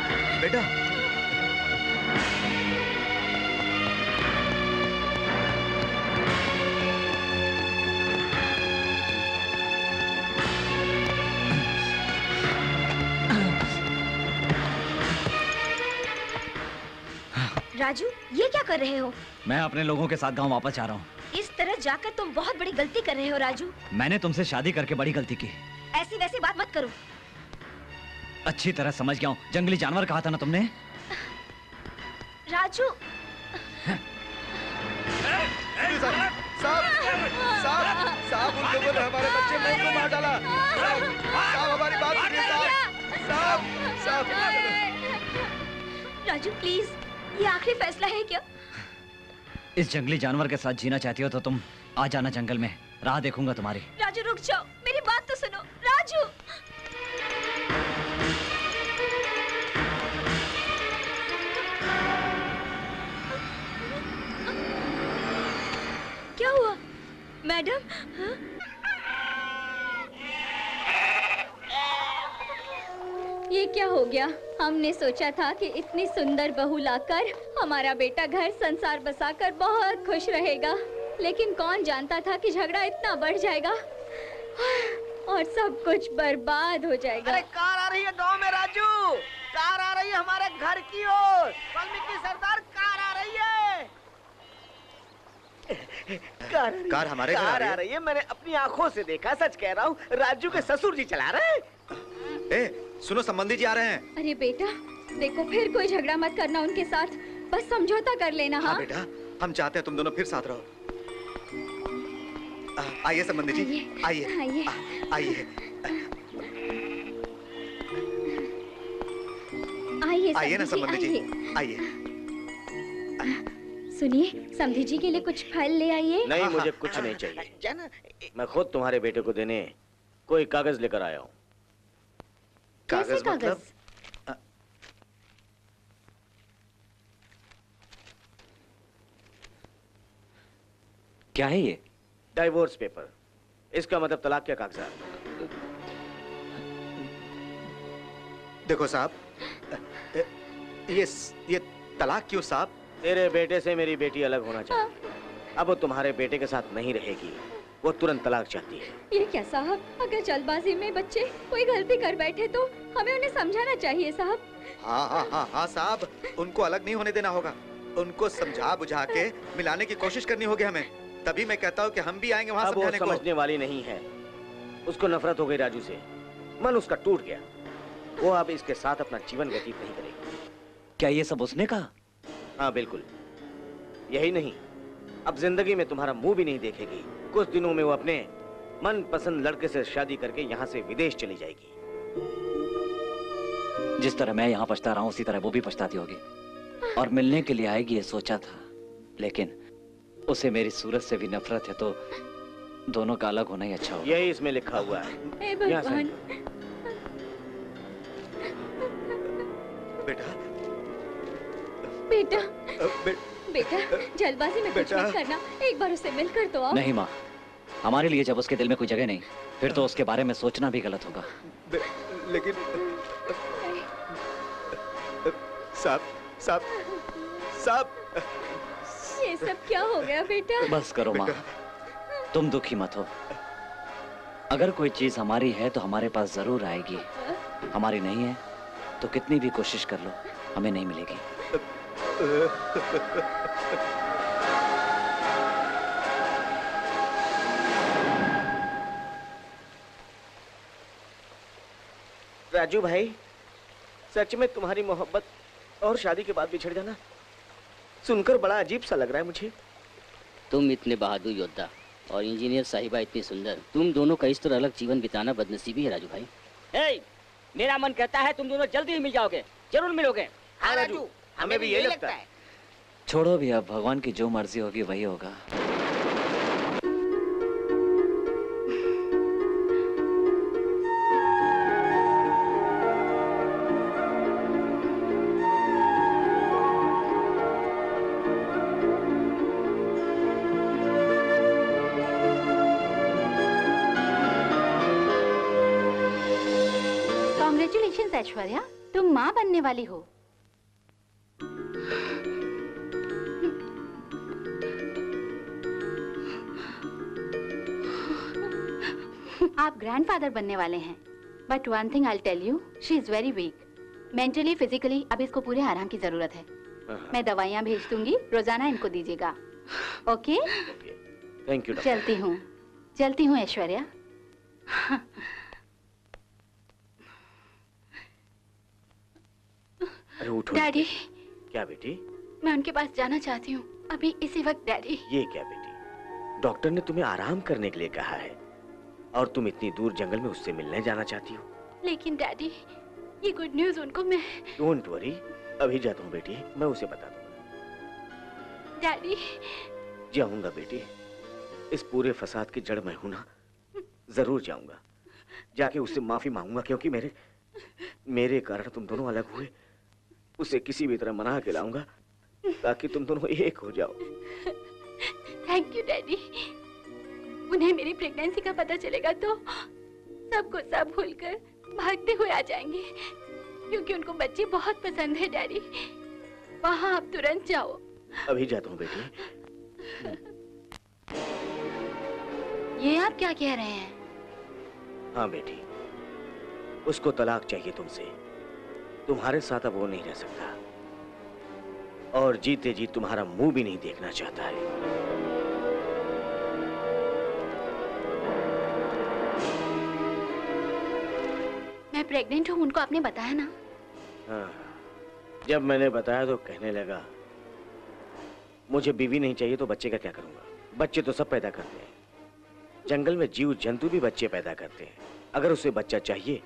बेटा। राजू, ये क्या कर रहे हो? मैं अपने लोगों के साथ गांव वापस जा रहा हूँ। इस तरह जाकर तुम बहुत बड़ी गलती कर रहे हो राजू। मैंने तुमसे शादी करके बड़ी गलती की। ऐसी वैसी बात मत करो। अच्छी तरह समझ गया हूँ। जंगली जानवर कहा था ना तुमने? राजू। साहब, उन लोगों ने हमारे बच्चे मोर को मार डाला। साहब, हमारी बात सुनिए साहब। राजू प्लीज, ये आखिरी फैसला है क्या? इस जंगली जानवर के साथ जीना चाहती हो तो तुम आ जाना जंगल में, राह देखूंगा तुम्हारी। राजू रुक जाओ, मेरी बात तो सुनो। राजू, क्या हुआ मैडम? हाँ? ये क्या हो गया? हमने सोचा था कि इतनी सुंदर बहू लाकर हमारा बेटा घर संसार बसाकर बहुत खुश रहेगा, लेकिन कौन जानता था कि झगड़ा इतना बढ़ जाएगा और सब कुछ बर्बाद हो जाएगा। अरे कार आ रही है गांव में राजू, कार आ रही है हमारे घर की ओर। वाल्मीकि सरदार कार आ रही है। कार हमारे घर कार आ रही है। मैंने अपनी आंखों से देखा, सच कह रहा हूँ। राजू के ससुर जी चला रहे हैं। सुनो, संबंधी जी आ रहे हैं। अरे बेटा देखो, फिर कोई झगड़ा मत करना उनके साथ, बस समझौता कर लेना। हाँ बेटा, हम चाहते हैं तुम दोनों फिर साथ रहो। आइए संबंधी जी, आइए आइए आइए आइए आइए ना संबंधी जी, आइए। सुनिए, समधी जी के लिए कुछ फल ले आइए। नहीं, मुझे कुछ नहीं चाहिए। मैं खुद तुम्हारे बेटे को देने कोई कागज लेकर आया हूँ। कैसे कागज? क्या है ये? Divorce paper. इसका मतलब तलाक के कागजात। देखो साहब, ये तलाक क्यों साहब? तेरे बेटे से मेरी बेटी अलग होना चाहती है। अब वो तुम्हारे बेटे के साथ नहीं रहेगी, वो तुरंत तलाक चाहती है। ये क्या साहब, अगर जल्दबाजी में बच्चे कोई गलती कर बैठे तो हमें उन्हें समझाना चाहिए साहब। हाँ साहब, उनको अलग नहीं होने देना होगा। उनको समझा बुझा के मिलाने की कोशिश करनी होगी हमें। तभी मैं कहता हूँ कि हम भी आएंगे वहाँ समझाने को। समझने वाली नहीं है। उसको नफरत हो गई राजू से, मन उसका टूट गया। वो अब इसके साथ अपना जीवन व्यतीत नहीं करेगी। क्या ये सब उसने कहा? हाँ बिल्कुल। यही नहीं, अब जिंदगी में तुम्हारा मुंह भी नहीं देखेगी। कुछ दिनों में वो अपने मनपसंद लड़के से शादी करके यहाँ से विदेश चली जाएगी। जिस तरह मैं यहाँ पछता रहा हूँ उसी तरह वो भी पछताती होगी, और मिलने के लिए आएगी ये सोचा था, लेकिन उसे मेरी सूरत से भी नफरत है, तो दोनों का अलग होना ही अच्छा होगा। यही इसमें लिखा हुआ है। हे भगवान। बेटा बेटा बेटा, जल्दबाजी में कुछ मत करना, एक बार उसे मिलकर तो आओ। नहीं माँ, हमारे लिए जब उसके दिल में कोई जगह नहीं, फिर तो उसके बारे में सोचना भी गलत होगा। लेकिन साहब साहब साहब, ये सब क्या हो गया बेटा? बस करो माँ, तुम दुखी मत हो। अगर कोई चीज हमारी है तो हमारे पास जरूर आएगी, हमारी नहीं है तो कितनी भी कोशिश कर लो हमें नहीं मिलेगी। राजू भाई, सच में तुम्हारी मोहब्बत और शादी के बाद बिछड़ जाना सुनकर बड़ा अजीब सा लग रहा है मुझे। तुम इतने बहादुर योद्धा और इंजीनियर साहिबा इतनी सुंदर, तुम दोनों का इस तरह अलग जीवन बिताना बदनसीबी है राजू भाई। हे, मेरा मन कहता है तुम दोनों जल्दी ही मिल जाओगे, जरूर मिलोगे। हाँ राजू, हमें भी यही लगता है। छोड़ो भी, अब भगवान की जो मर्जी होगी वही होगा। कांग्रेचुलेशंस ऐश्वर्या, तुम माँ बनने वाली हो। आप ग्रैंडफादर बनने वाले हैं। But one thing I tell you, she is very weak mentally physically. अब इसको पूरे आराम की जरूरत है। मैं दवाइयाँ भेज दूंगी, रोजाना इनको दीजिएगा। ओके? Thank you. चलती हूँ ऐश्वर्या। अरे उठो। डैडी। क्या बेटी? मैं उनके पास जाना चाहती हूँ अभी इसी वक्त। डैडी। ये क्या बेटी, डॉक्टर ने तुम्हें आराम करने के लिए कहा है और तुम इतनी दूर जंगल में उससे मिलने जाना चाहती हो। लेकिन डैडी, ये गुड न्यूज उनको मैं। डोंट वरी, अभी जाता हूँ बेटी, मैं उसे बता दूंगा। डैडी। जाऊंगा बेटी, इस पूरे फसाद की जड़ मैं हूं ना, जरूर जाऊंगा। जाके उससे माफी मांगूंगा, क्योंकि मेरे कारण तुम दोनों अलग हुए। उसे किसी भी तरह मना के लाऊंगा ताकि तुम दोनों एक हो जाओ। Thank you daddy. उन्हें मेरी प्रेगनेंसी का पता चलेगा तो सबको सब भूलकर भागते हुए आ जाएंगे, क्योंकि उनको बच्चे बहुत पसंद है डैडी। वहाँ आप तुरंत जाओ। अभी जाता हूँ बेटी। ये आप क्या कह रहे हैं? हाँ बेटी, उसको तलाक चाहिए तुमसे। तुम्हारे साथ अब वो नहीं रह सकता, और जीते जी तुम्हारा मुंह भी नहीं देखना चाहता है। मैं प्रेग्नेंट हूँ, उनको आपने बताया ना? हाँ, जब मैंने बताया तो कहने लगा मुझे बीवी नहीं चाहिए तो बच्चे का क्या करूंगा। बच्चे तो सब पैदा करते हैं, जंगल में जीव जंतु भी बच्चे पैदा करते हैं। अगर उसे बच्चा चाहिए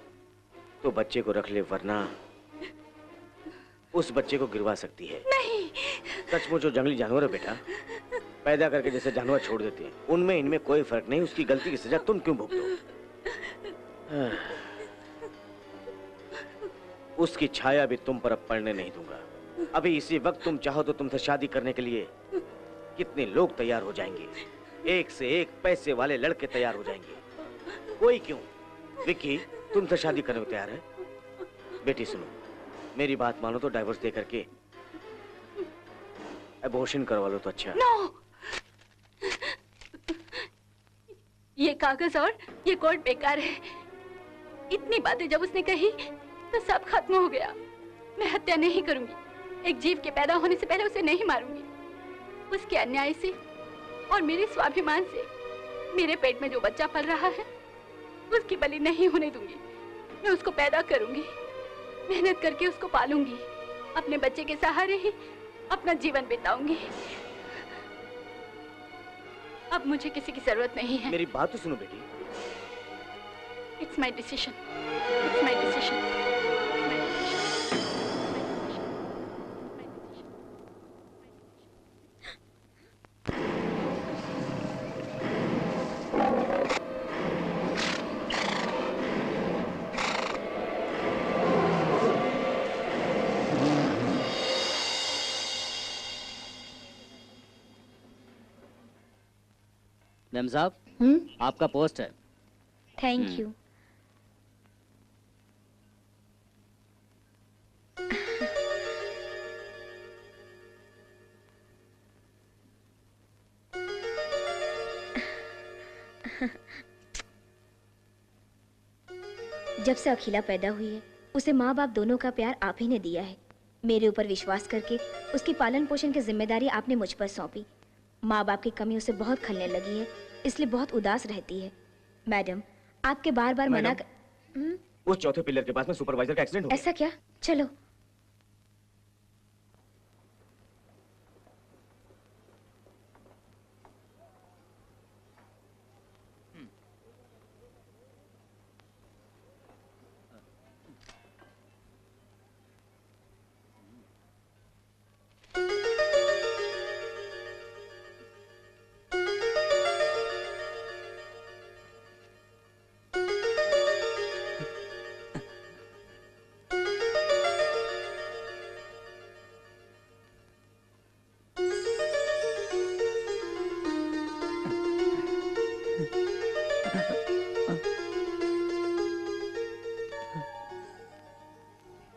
तो बच्चे को रख ले, वरना उस बच्चे को गिरवा सकती है। नहीं। सचमुच जो जंगली जानवर है बेटा, पैदा करके जैसे जानवर छोड़ देते हैं, उनमें इनमें कोई फर्क नहीं। उसकी गलती की सजा तुम क्यों भुगतो? उसकी छाया भी तुम पर अब पड़ने नहीं दूंगा। अभी इसी वक्त तुम चाहो तो तुमसे शादी करने के लिए कितने लोग तैयार हो जाएंगे। एक से एक पैसे वाले लड़के तैयार हो जाएंगे। कोई क्यों, विक्की तुमसे शादी करने को तैयार है। बेटी सुनो, मेरी बात मानो तो डाइवोर्स दे करके अबॉर्शन करवा लो तो अच्छा। नो। ये कागज और ये कोर्ट बेकार है। इतनी बातें जब उसने कही तो सब खत्म हो गया। मैं हत्या नहीं करूंगी, एक जीव के पैदा होने से पहले उसे नहीं मारूंगी। उसके अन्याय से और मेरे स्वाभिमान से मेरे पेट में जो बच्चा पल रहा है उसकी बलि नहीं होने दूंगी। मैं उसको पैदा करूंगी, मेहनत करके उसको पालूंगी, अपने बच्चे के सहारे ही अपना जीवन बिताऊंगी। अब मुझे किसी की जरूरत नहीं है। मेरी बात तो सुनो बेटी। It's my decision, it's my decision. Ma'am साहब, आपका पोस्ट है। Thank you. जब से अखिला पैदा हुई है उसे माँ बाप दोनों का प्यार आप ही ने दिया है। मेरे ऊपर विश्वास करके उसकी पालन पोषण की जिम्मेदारी आपने मुझ पर सौंपी। माँ बाप की कमी उसे बहुत खलने लगी है, इसलिए बहुत उदास रहती है। मैडम, आपके बार बार मना उस चौथे पिलर के पास में सुपरवाइजर का एक्सीडेंट हो गया। ऐसा क्या? चलो।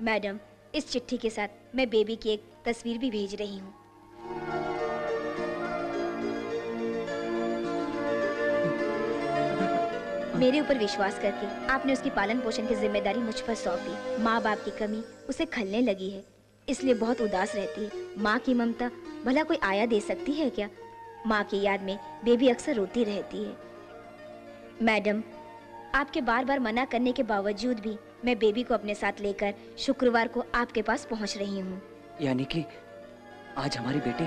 मैडम, इस चिट्ठी के साथ मैं बेबी की एक तस्वीर भी भेज रही हूँ। मेरे ऊपर विश्वास करके आपने उसकी पालन पोषण की जिम्मेदारी मुझ पर सौंपी। माँ बाप की कमी उसे खलने लगी है, इसलिए बहुत उदास रहती है। माँ की ममता भला कोई आया दे सकती है क्या? माँ की याद में बेबी अक्सर रोती रहती है। मैडम, आपके बार बार मना करने के बावजूद भी मैं बेबी को अपने साथ लेकर शुक्रवार को आपके पास पहुंच रही हूँ। यानी कि आज हमारी बेटी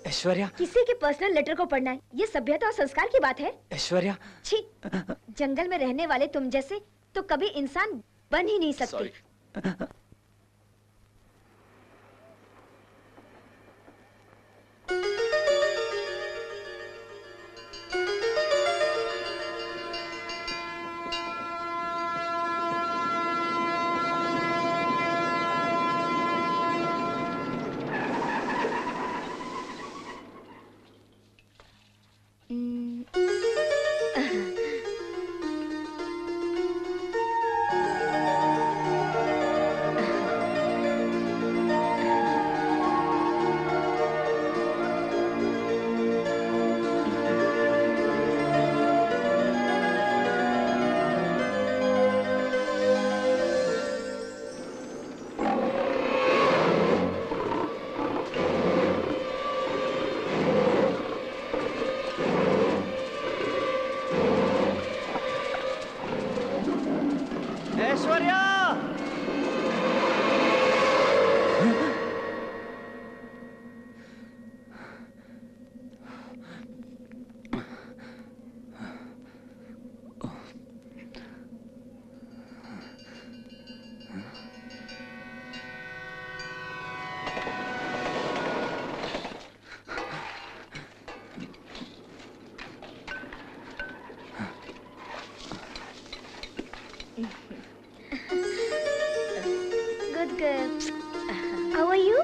ऐश्वर्या। किसी के पर्सनल लेटर को पढ़ना ये सभ्यता और संस्कार की बात है? ऐश्वर्या, छी, जंगल में रहने वाले तुम जैसे तो कभी इंसान बन ही नहीं सकते। राजू?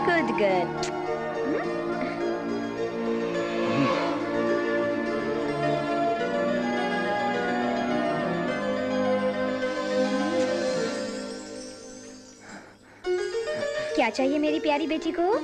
Good good. क्या चाहिए मेरी प्यारी बेटी को?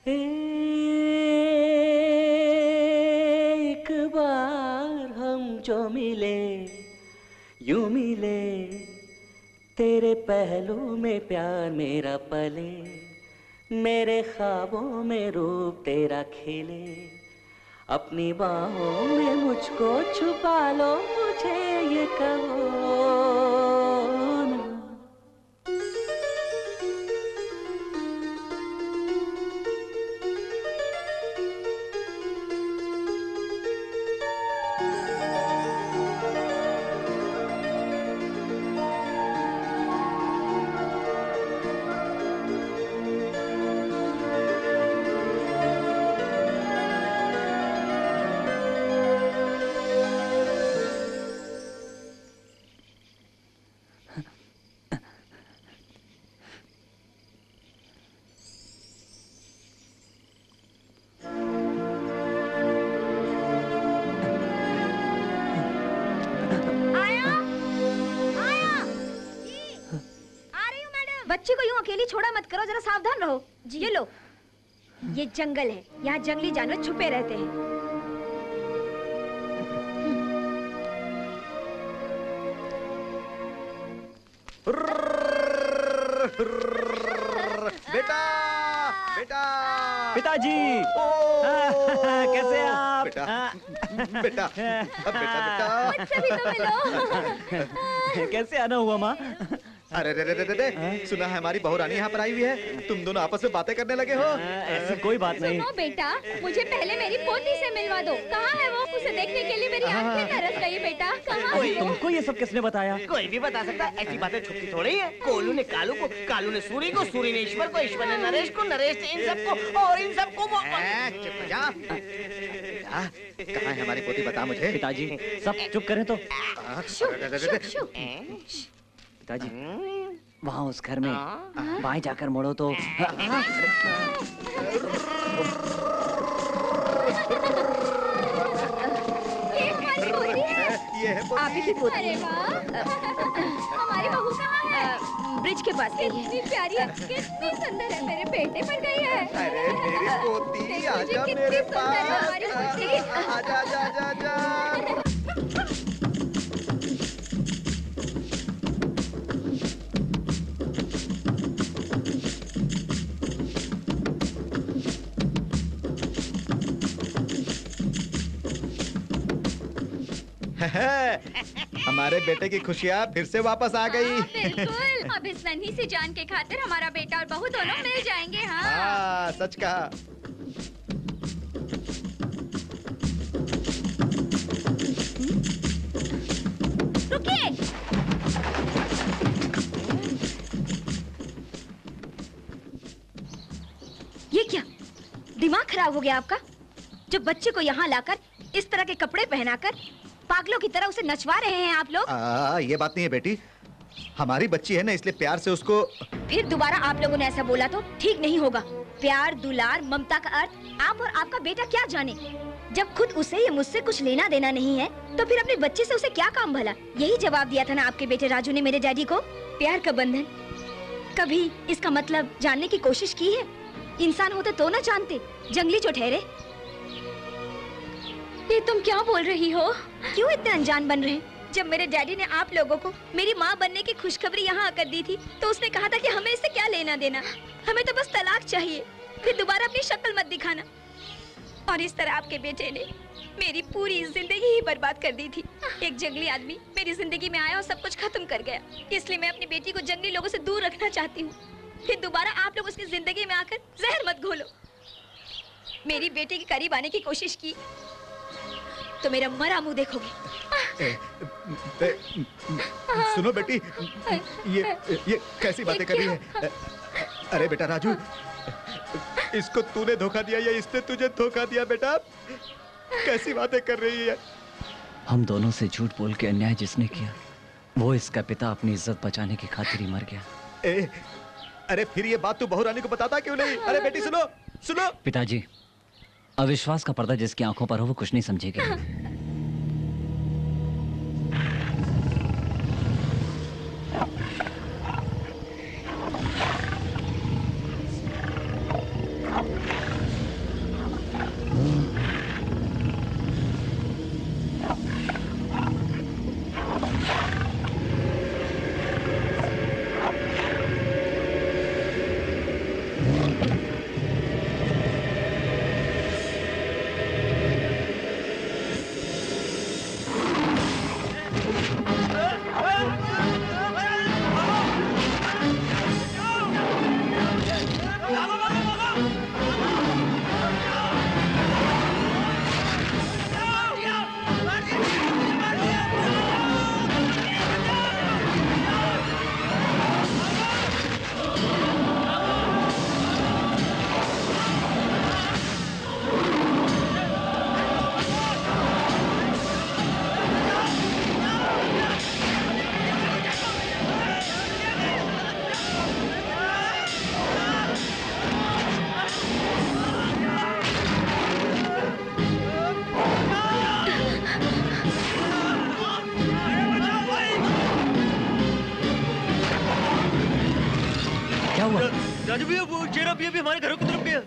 एक बार हम जो मिले, यूं मिले, तेरे पहलू में प्यार मेरा पले, मेरे ख्वाबों में रूप तेरा खिले, अपनी बाहों में मुझको छुपा लो, मुझे ये कहो ना। बच्ची को यूं अकेली छोड़ा मत करो, जरा सावधान रहो। जी ये लो, ये जंगल है, यहाँ जंगली जानवर छुपे रहते हैं। बेटा बेटा पिताजी कैसे हैं आप? बेटा बेटा बेटा बेटा मुझसे भी तो मिलो। कैसे आना हुआ माँ? अरे रे रे रे रे, सुना है हमारी बहू रानी यहाँ पर आई हुई है, तुम दोनों आपस में बातें करने लगे हो? ऐसी कोई बात नहीं। सुनो बेटा, मुझे पहले मेरी पोती से मिलवा दो। कहाँ है वो? उसे देखने के लिए मेरी आंखें तरस गई बेटा। कहाँ है वो? तुमको ये सब किसने बताया? कोई भी बता सकता है, ऐसी बातें छुपती थोड़ी है। कोलू ने कालू को, कालू ने सूरी को, सूरी ने ईश्वर को, ईश्वर ने नरेश को, नरेश ने इन सबको, और इन सबको वो चुप हो जा। कहाँ है हमारी पोती, बता मुझे। पिताजी सब चुप करें तो। पिताजी वहाँ उस घर में बाएं जाकर मुड़ो तो। ये है आप ही की पोती। अरे वाह, हमारी बहू कहाँ है? ब्रिज के पास गई है। कितनी प्यारी है, कितनी सुंदर है, मेरे बेटे पर गई है। अरे मेरी पोती आजा मेरे पास, आजा आजा आजा आजा। हमारे बेटे की खुशियाँ फिर से वापस आ गई। बिल्कुल, अब इस नन्ही सी जान के खातिर हमारा बेटा और बहू दोनों मिल जाएंगे। हाँ सच कहा। रुकिए। ये क्या, दिमाग खराब हो गया आपका? जो बच्चे को यहाँ लाकर इस तरह के कपड़े पहनाकर पागलों की तरह उसे नचवा रहे हैं आप लोग। ये बात नहीं है बेटी, हमारी बच्ची है ना, इसलिए प्यार से उसको। फिर दोबारा आप लोगों ने ऐसा बोला तो ठीक नहीं होगा। प्यार, दुलार, ममता का अर्थ आप और आपका बेटा क्या जाने। जब खुद उसे या मुझसे कुछ लेना देना नहीं है तो फिर अपने बच्चे से उसे क्या काम भला। यही जवाब दिया था ना आपके बेटे राजू ने मेरे डैडी को। प्यार का बंधन, कभी इसका मतलब जानने की कोशिश की है? इंसान होते तो ना जानते, जंगली जो ठहरे। ये तुम क्या बोल रही हो? क्यों इतने अनजान बन रहे हैं? जब मेरे डैडी ने आप लोगों को मेरी माँ बनने की खुशखबरी यहाँ आकर दी थी तो उसने कहा था कि हमें इससे क्या लेना देना, हमें तो बस तलाक चाहिए, फिर दोबारा अपनी शक्ल मत दिखाना। और इस तरह आपके बेटे ने मेरी पूरी जिंदगी ही बर्बाद कर दी थी। एक जंगली आदमी मेरी जिंदगी में आया और सब कुछ खत्म कर गया। इसलिए मैं अपनी बेटी को जंगली लोगों से दूर रखना चाहती हूँ। फिर दोबारा आप लोग उसकी जिंदगी में आकर जहर मत घोलो। मेरी बेटी के करीब आने की कोशिश की तो मेरा मरा मुंह देखोगे। सुनो बेटी, ये कैसी बातें कर रही है? अरे बेटा राजू, इसको तूने धोखा दिया या इसने तुझे धोखा दिया? बेटा कैसी बातें कर रही है? हम दोनों से झूठ बोल के अन्याय जिसने किया वो इसका पिता अपनी इज्जत बचाने की खातिर ही मर गया। अरे फिर ये बात तू बहू रानी को बताता क्यों नहीं? अरे बेटी सुनो सुनो। पिताजी, अविश्वास का पर्दा जिसकी आंखों पर हो वो कुछ नहीं समझेगी। राजू भैया, वो शेरा भैया भी हमारे घरों की तरफ गया।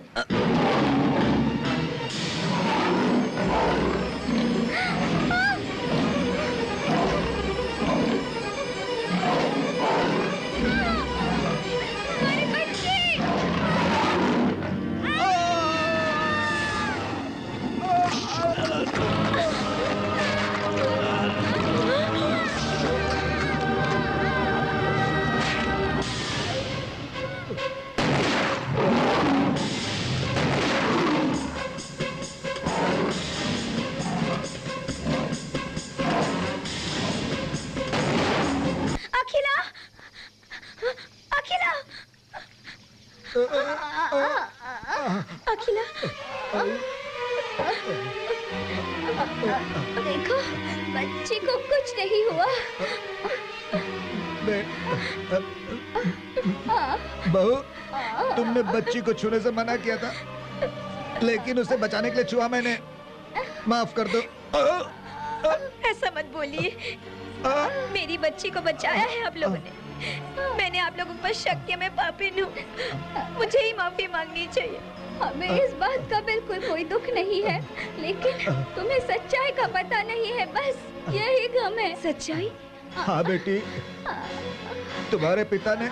अखिला, देखो बच्ची को कुछ नहीं हुआ। बहू, तुमने बच्ची को छूने से मना किया था, लेकिन उसे बचाने के लिए छुआ मैंने। माफ कर दो। ऐसा मत बोलिए, मेरी बच्ची को बचाया है आप लोगों ने। मैंने आप लोगों पर शक किया, मैं पापी हूँ, मुझे ही माफी मांगनी चाहिए। हमें इस बात का बिल्कुल कोई दुख नहीं है, लेकिन तुम्हें सच्चाई का पता नहीं है, बस यही गम है। सच्चाई? हाँ बेटी, तुम्हारे पिता ने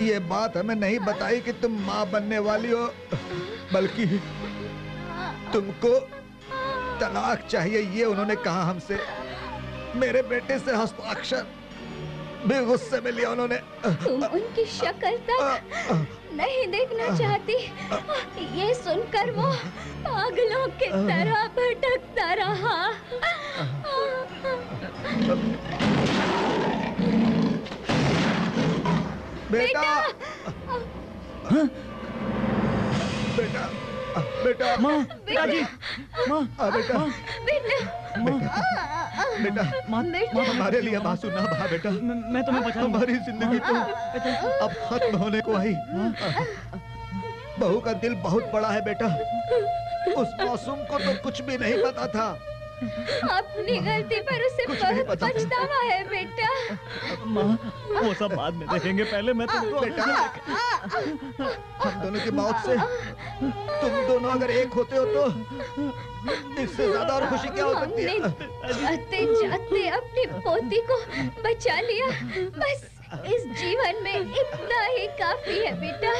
ये बात हमें नहीं बताई कि तुम माँ बनने वाली हो, बल्कि तुमको तलाक चाहिए ये उन्होंने कहा हमसे। मेरे बेटे से हस्ताक्षर भी गुस्से में लिया उन्होंने। तुम उनकी शक्ल तक नहीं देखना चाहती, ये सुनकर वो पागलों की तरह भटकता रहा। बेटा, बेटा, बेटा, माँ, पिताजी, माँ, बेटा, बेटा, बेटा, हमारे लिए आंसू ना बहा बेटा। मैं तुम्हें बचाऊंगा। हमारी जिंदगी तो अब खत्म होने को आई। बहू का दिल बहुत बड़ा है बेटा। उस मासूम को तो कुछ भी नहीं पता था। अपनी गलती पर उसे बहुत पछतावा है बेटा। माँ, वो सब बाद में देखेंगे, पहले मैं तुमको बेटा, हम दोनों की मौत से तुम दोनों अगर एक होते हो तो इससे ज्यादा और खुशी क्या हो सकती है? जाते जाते अपनी पोती को बचा लिया, बस इस जीवन में इतना ही काफी है बेटा।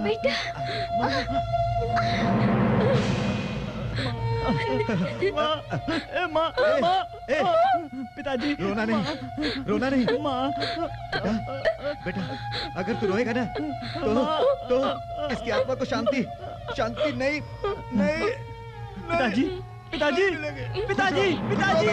बेटा माँ, पिताजी, रोना नहीं माँ। बेटा, अगर तू रोएगा ना तो इसकी आत्मा को शांति नहीं। पिताजी, पिताजी, पिताजी, पिताजी,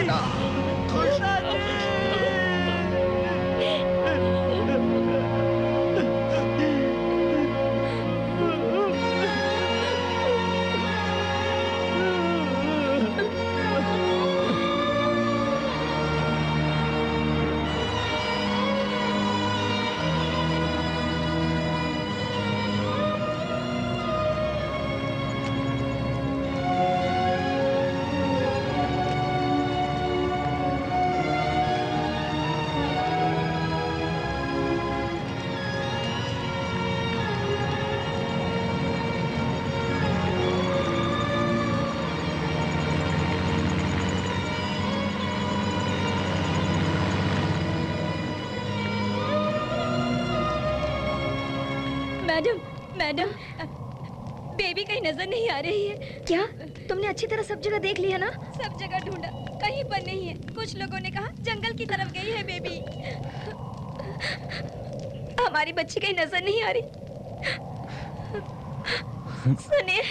मैडम, बेबी कहीं नजर नहीं आ रही है। क्या तुमने अच्छी तरह सब जगह देख लिया ना? सब जगह ढूंढा, कहीं पर नहीं है। कुछ लोगों ने कहा जंगल की तरफ गई है बेबी। हमारी बच्ची कहीं नजर नहीं आ रही। सुनिए,